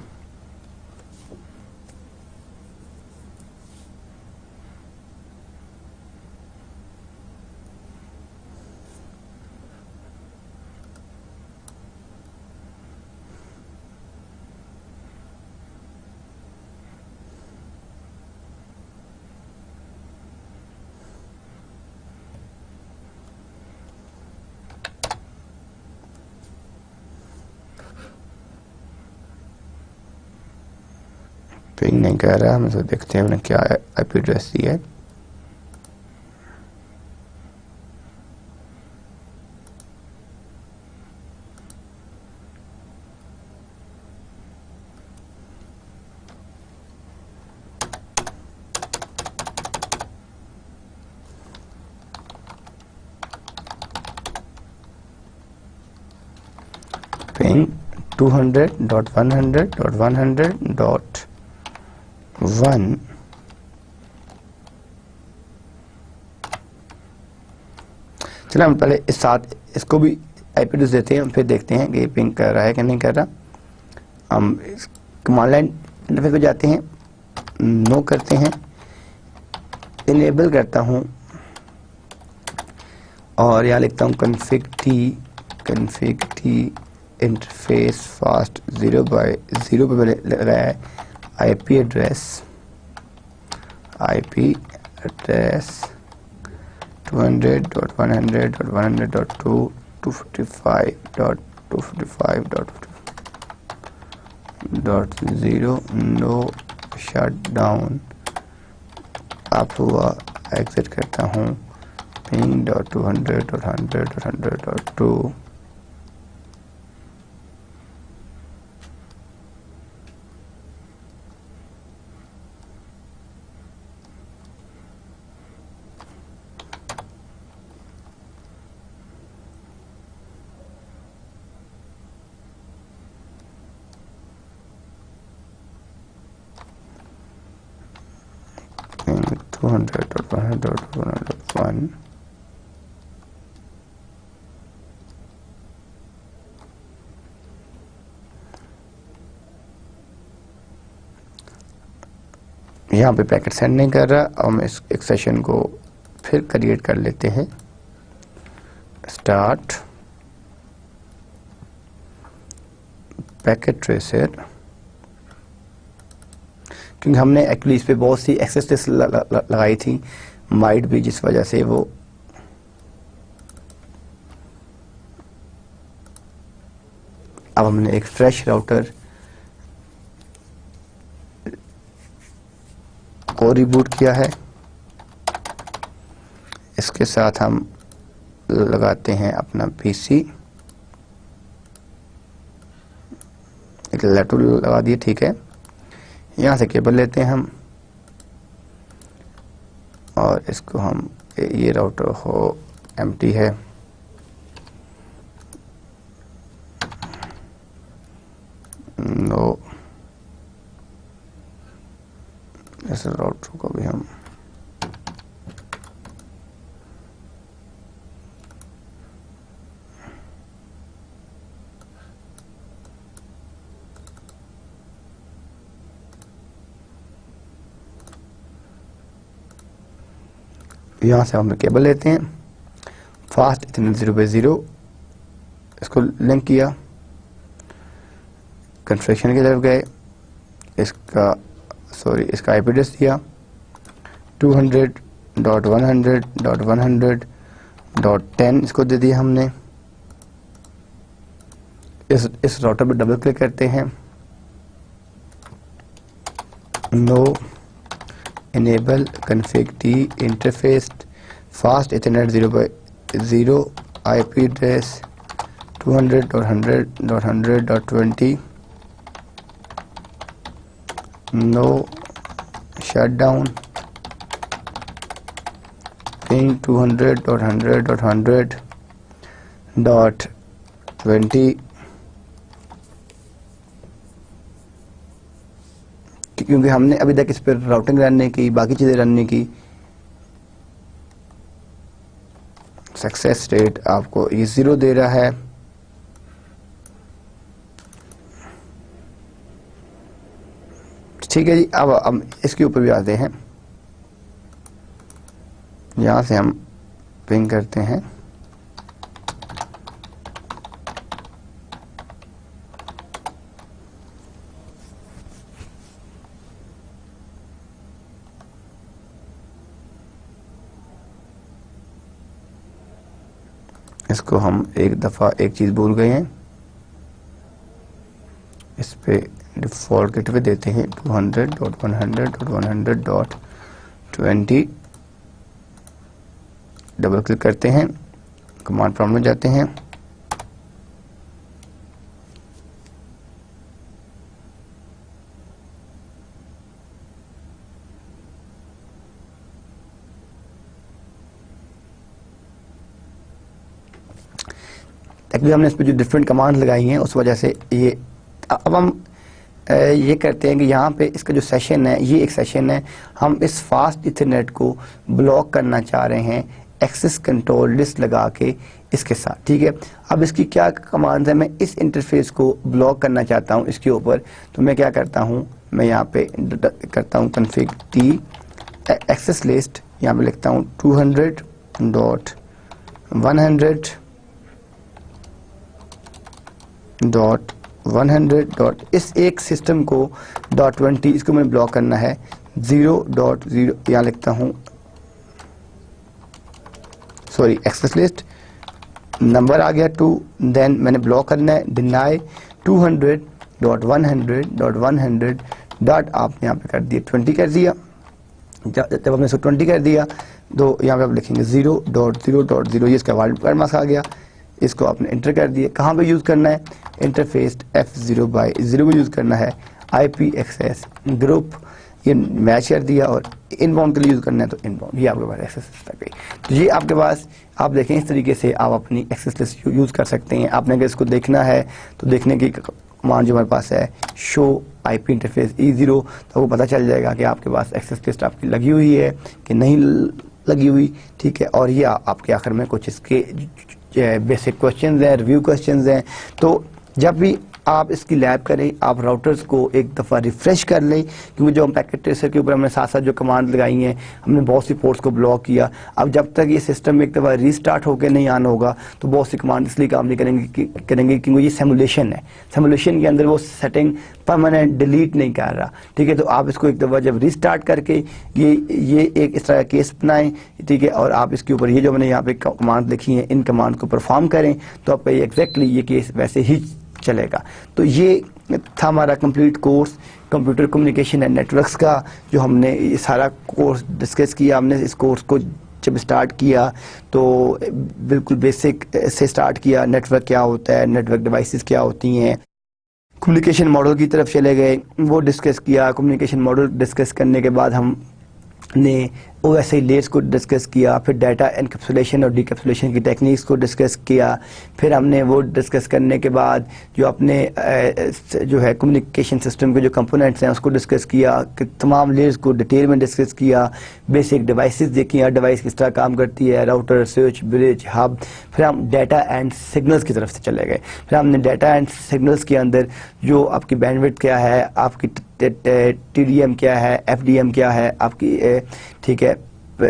पिंग नहीं कर रहा, हम इसको देखते हैं हमने क्या आईपी एड्रेस दिया है। पिंग 200.100.100.1 चलो हम पहले इस साथ इसको भी आईपी एड्रेस देते हैं, फिर देखते हैं कि पिंग कर रहा है कि नहीं कर रहा। हम कमांड लाइन इंटरफेस पे जाते हैं, नो करते हैं, इनेबल करता हूँ, और यहाँ लिखता हूँ config t इंटरफेस फास्ट 0/0 पे मैंने लगाया है IP address 200.100.100.2 255.255.0 no shutdown आप हुआ, एग्जिट करता हूँ, ping.200.100.100.2 200.100.100.1 यहाँ पे पैकेट सेंड नहीं कर रहा। अब हम इस एक सेशन को फिर क्रिएट कर लेते हैं। स्टार्ट पैकेट ट्रेसर, क्योंकि हमने एक्चुअली इस पे बहुत सी एक्सेस लिस्ट लगाई थी, माइट भी, जिस वजह से वो अब हमने एक फ्रेश राउटर को रिबूट किया है। इसके साथ हम लगाते हैं अपना पीसी, एक लैपटॉप लगा दिए, ठीक है। यहाँ से केबल लेते हैं हम और इसको हम, ये राउटर हो एम्प्टी है, नो, इस राउटर को भी हम यहाँ से हम केबल लेते हैं, फास्ट इथरनेट 0x0, इसको लिंक किया, कॉन्फ़िगरेशन की तरफ गए, इसका IP एड्रेस दिया 200.100.100.10, इसको दे दिया हमने। इस राउटर पे डबल क्लिक करते हैं, no, enable config t interface fast ethernet 0x0 IP address 200.100.100.20, no, shutdown, ping 200.100.100.20, क्योंकि हमने अभी तक इस पर राउटिंग रन नहीं की, बाकी चीजें रन नहीं की। सक्सेस रेट आपको ये 0 दे रहा है। ठीक है जी, अब हम इसके ऊपर भी आते हैं। यहां से हम पिंग करते हैं, इसको हम एक दफ़ा एक चीज़ भूल गए हैं, इस पे डिफ़ॉल्ट गेटवे देते हैं 200.100.100.20, डबल क्लिक करते हैं, कमांड प्रॉम्प्ट में जाते हैं, एक्चुअली हमने इस पर जो डिफरेंट कमांड लगाई हैं उस वजह से ये, अब हम ये करते हैं कि यहाँ पे इसका जो सेशन है, ये एक सेशन है, हम इस फास्ट इथरनेट को ब्लॉक करना चाह रहे हैं एक्सेस कंट्रोल लिस्ट लगा के इसके साथ, ठीक है। अब इसकी क्या कमांड है, मैं इस इंटरफेस को ब्लॉक करना चाहता हूँ इसके ऊपर, तो मैं क्या करता हूँ, मैं यहाँ पे करता हूँ config t एक्सेस लिस्ट, यहाँ पे लिखता हूँ 200.100.100. इस एक सिस्टम को .20 इसको मैंने ब्लॉक करना है, 0.0 यहाँ लिखता हूँ, सॉरी एक्सेस लिस्ट नंबर आ गया 2, देन मैंने ब्लॉक करना है डिनाई 200.100.100. आपने यहाँ पे कर दिया 20 कर दिया, जब हमने इसको 20 कर दिया तो यहाँ पे आप लिखेंगे 0.0.0, ये इसका वर्ड मार्क्स आ गया, इसको आपने इंटर कर दिया। कहाँ पे यूज़ करना है, इंटरफेस F0/0 को यूज़ करना है, IP एक्सेस ग्रुप ये मैच कर दिया, और इनबाउंड के लिए यूज़ करना है तो इनबाउंड, ये आपके पास एक्सेस लिस्ट आ गई। तो ये आपके पास, आप देखें इस तरीके से आप अपनी एक्सेस लिस्ट यूज़ कर सकते हैं। आपने अगर इसको देखना है तो देखने की कमांड जो हमारे पास है शो IP इंटरफेस E0, तो आपको पता चल जाएगा कि आपके पास एक्सेस लिस्ट आपकी लगी हुई है कि नहीं लगी हुई, ठीक है। और ये आपके आखिर में कुछ इसके बेसिक क्वेश्चंस हैं, रिव्यू क्वेश्चंस हैं। तो जब भी आप इसकी लैब करें, आप राउटर्स को एक दफ़ा रिफ्रेश कर लें, क्योंकि जो हम पैकेट ट्रेसर के ऊपर हमने साथ साथ जो कमांड लगाई हैं, हमने बहुत सी पोर्ट्स को ब्लॉक किया। अब जब तक ये सिस्टम एक दफ़ा रीस्टार्ट होकर नहीं ऑन होगा तो बहुत सी कमांड इसलिए काम नहीं करेंगे क्योंकि ये सिमुलेशन है। सिमुलेशन के अंदर वो सेटिंग परमानेंट डिलीट नहीं कर रहा, ठीक है। तो आप इसको एक दफ़ा जब रीस्टार्ट करके ये एक इस तरह का केस बनाएं, ठीक है, और आप इसके ऊपर ये जो मैंने यहाँ पे कमांड लिखी है इन कमांड को परफॉर्म करें, तो आपका एग्जैक्टली ये केस वैसे ही चलेगा। तो ये था हमारा complete course computer communication and networks का, जो हमने ये सारा कोर्स डिस्कस किया। हमने इस कोर्स को जब स्टार्ट किया तो बिल्कुल बेसिक से स्टार्ट किया, नेटवर्क क्या होता है, नेटवर्क डिवाइसेस क्या होती हैं, कम्युनिकेशन मॉडल की तरफ चले गए, वो डिस्कस किया। कम्युनिकेशन मॉडल डिस्कस करने के बाद हमने OSI लेयर्स को डिस्कस किया, फिर डाटा एनकैप्सुलेशन और डीकैप्सुलेशन की टेक्निक्स को डिस्कस किया। फिर हमने वो डिस्कस करने के बाद जो अपने जो है कम्युनिकेशन सिस्टम के जो कंपोनेंट्स हैं उसको डिस्कस किया, कि तमाम लेयर्स को डिटेल में डिस्कस किया। बेसिक डिवाइसेस देखी, डिवाइस किस तरह काम करती है, राउटर, स्विच, ब्रिज, हब। फिर हम डाटा एंड सिग्नल्स की तरफ से चले गए। फिर हमने डाटा एंड सिग्नल्स के अंदर जो आपकी बैंडविड्थ क्या है, आपकी TDM क्या है, FDM क्या है आपकी, ठीक है।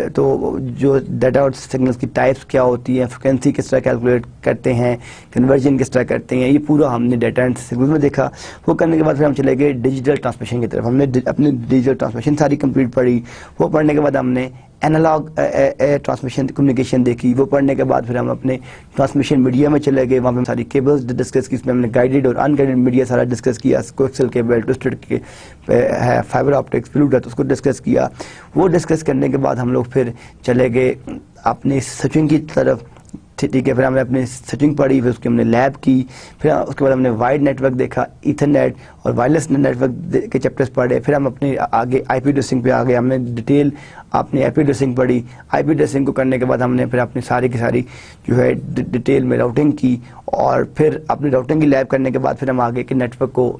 तो जो डाटा और सिग्नल्स की टाइप्स क्या होती हैं, फ्रिक्वेंसी किस तरह कैलकुलेट करते हैं, कन्वर्जन किस तरह करते हैं, ये पूरा हमने डाटा एंड सिग्नल्स में देखा। वो करने के बाद फिर हम चले गए डिजिटल ट्रांसमिशन की तरफ। हमने अपनी डिजिटल ट्रांसमिशन सारी कंप्लीट पढ़ी। वो पढ़ने के बाद हमने एनालॉग ट्रांसमिशन कम्युनिकेशन देखी। वो पढ़ने के बाद फिर हम अपने ट्रांसमिशन मीडिया में चले गए। वहाँ पे सारी केबल्स डिस्कस की, इसमें हमने गाइडेड और अनगाइडेड मीडिया सारा डिस्कस किया। कोएक्सियल केबल, ट्विस्टेड के है, फाइबर ऑप्टिक्स, ब्लूटूथ, उसको डिस्कस किया। वो डिस्कस करने के बाद हम लोग फिर चले गए अपनी स्विचिंग की तरफ, ठीक है। फिर हमने अपनी सेटिंग पढ़ी, फिर उसकी हमने लैब की। फिर उसके बाद हमने वाइड नेटवर्क देखा, ईथरनेट और वायरलेस नेटवर्क के चैप्टर्स पढ़े। फिर हम अपने आगे IP एड्रेसिंग पे आ गए। हमने डिटेल अपनी IP एड्रेसिंग पढ़ी। IP एड्रेसिंग को करने के बाद हमने फिर अपनी सारी की सारी जो है डिटेल में राउटिंग की। और फिर अपनी राउटिंग की लैब करने के बाद फिर हम आगे के नेटवर्क को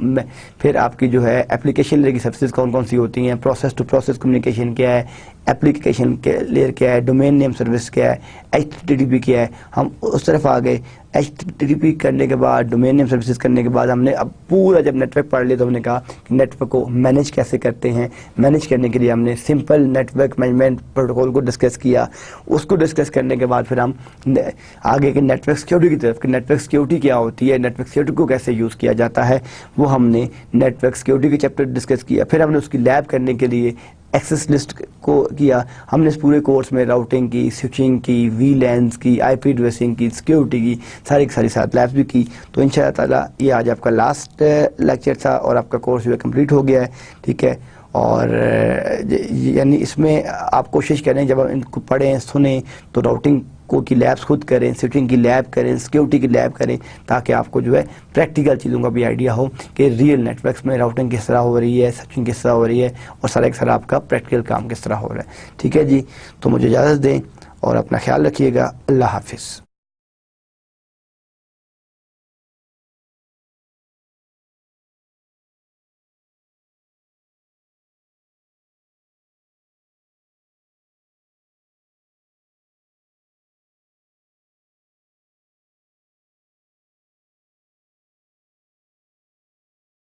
फिर आपकी जो है एप्लीकेशन लेयर की सर्विसेज कौन कौन सी होती हैं, प्रोसेस टू प्रोसेस कम्युनिकेशन क्या है, एप्लीकेशन के लेयर क्या है, डोमेन नेम सर्विस क्या है, HTTP क्या है, हम उस तरफ आ गए। HTTP करने के बाद, डोमेन नेम सर्विसेज करने के बाद हमने अब पूरा जब नेटवर्क पढ़ लिया तो हमने कहा कि नेटवर्क को मैनेज कैसे करते हैं। मैनेज करने के लिए हमने सिंपल नेटवर्क मैनेजमेंट प्रोटोकॉल को डिस्कस किया। उसको डिस्कस करने के बाद फिर हम आगे के नेटवर्क सिक्योरिटी की तरफ, कि नेटवर्क सिक्योरिटी क्या होती है, नेटवर्क सिक्योरिटी को कैसे यूज़ किया जाता है, वो हमने नेटवर्क सिक्योरिटी के चैप्टर डिस्कस किया। फिर हमने उसकी लैब करने के लिए एक्सेस लिस्ट को किया। हमने इस पूरे कोर्स में राउटिंग की, स्विचिंग की, VLANs की, IP एड्रेसिंग की, सिक्योरिटी की सारी साथ लैब्स भी की। तो इंशाअल्लाह ताला ये आज आपका लास्ट लेक्चर था और आपका कोर्स जो है कंप्लीट हो गया है, ठीक है। और यानी इसमें आप कोशिश करें जब आप इनको पढ़ें सुने तो राउटिंग को की लैब्स खुद करें, स्विचिंग की लैब करें, सिक्योरिटी की लैब करें, ताकि आपको जो है प्रैक्टिकल चीज़ों का भी आइडिया हो कि रियल नेटवर्क्स में राउटिंग किस तरह हो रही है, स्विचिंग किस तरह हो रही है और सारा एक सारा आपका प्रैक्टिकल काम किस तरह हो रहा है, ठीक है जी। तो मुझे इजाज़त दें और अपना ख्याल रखिएगा। अल्लाह हाफिज़।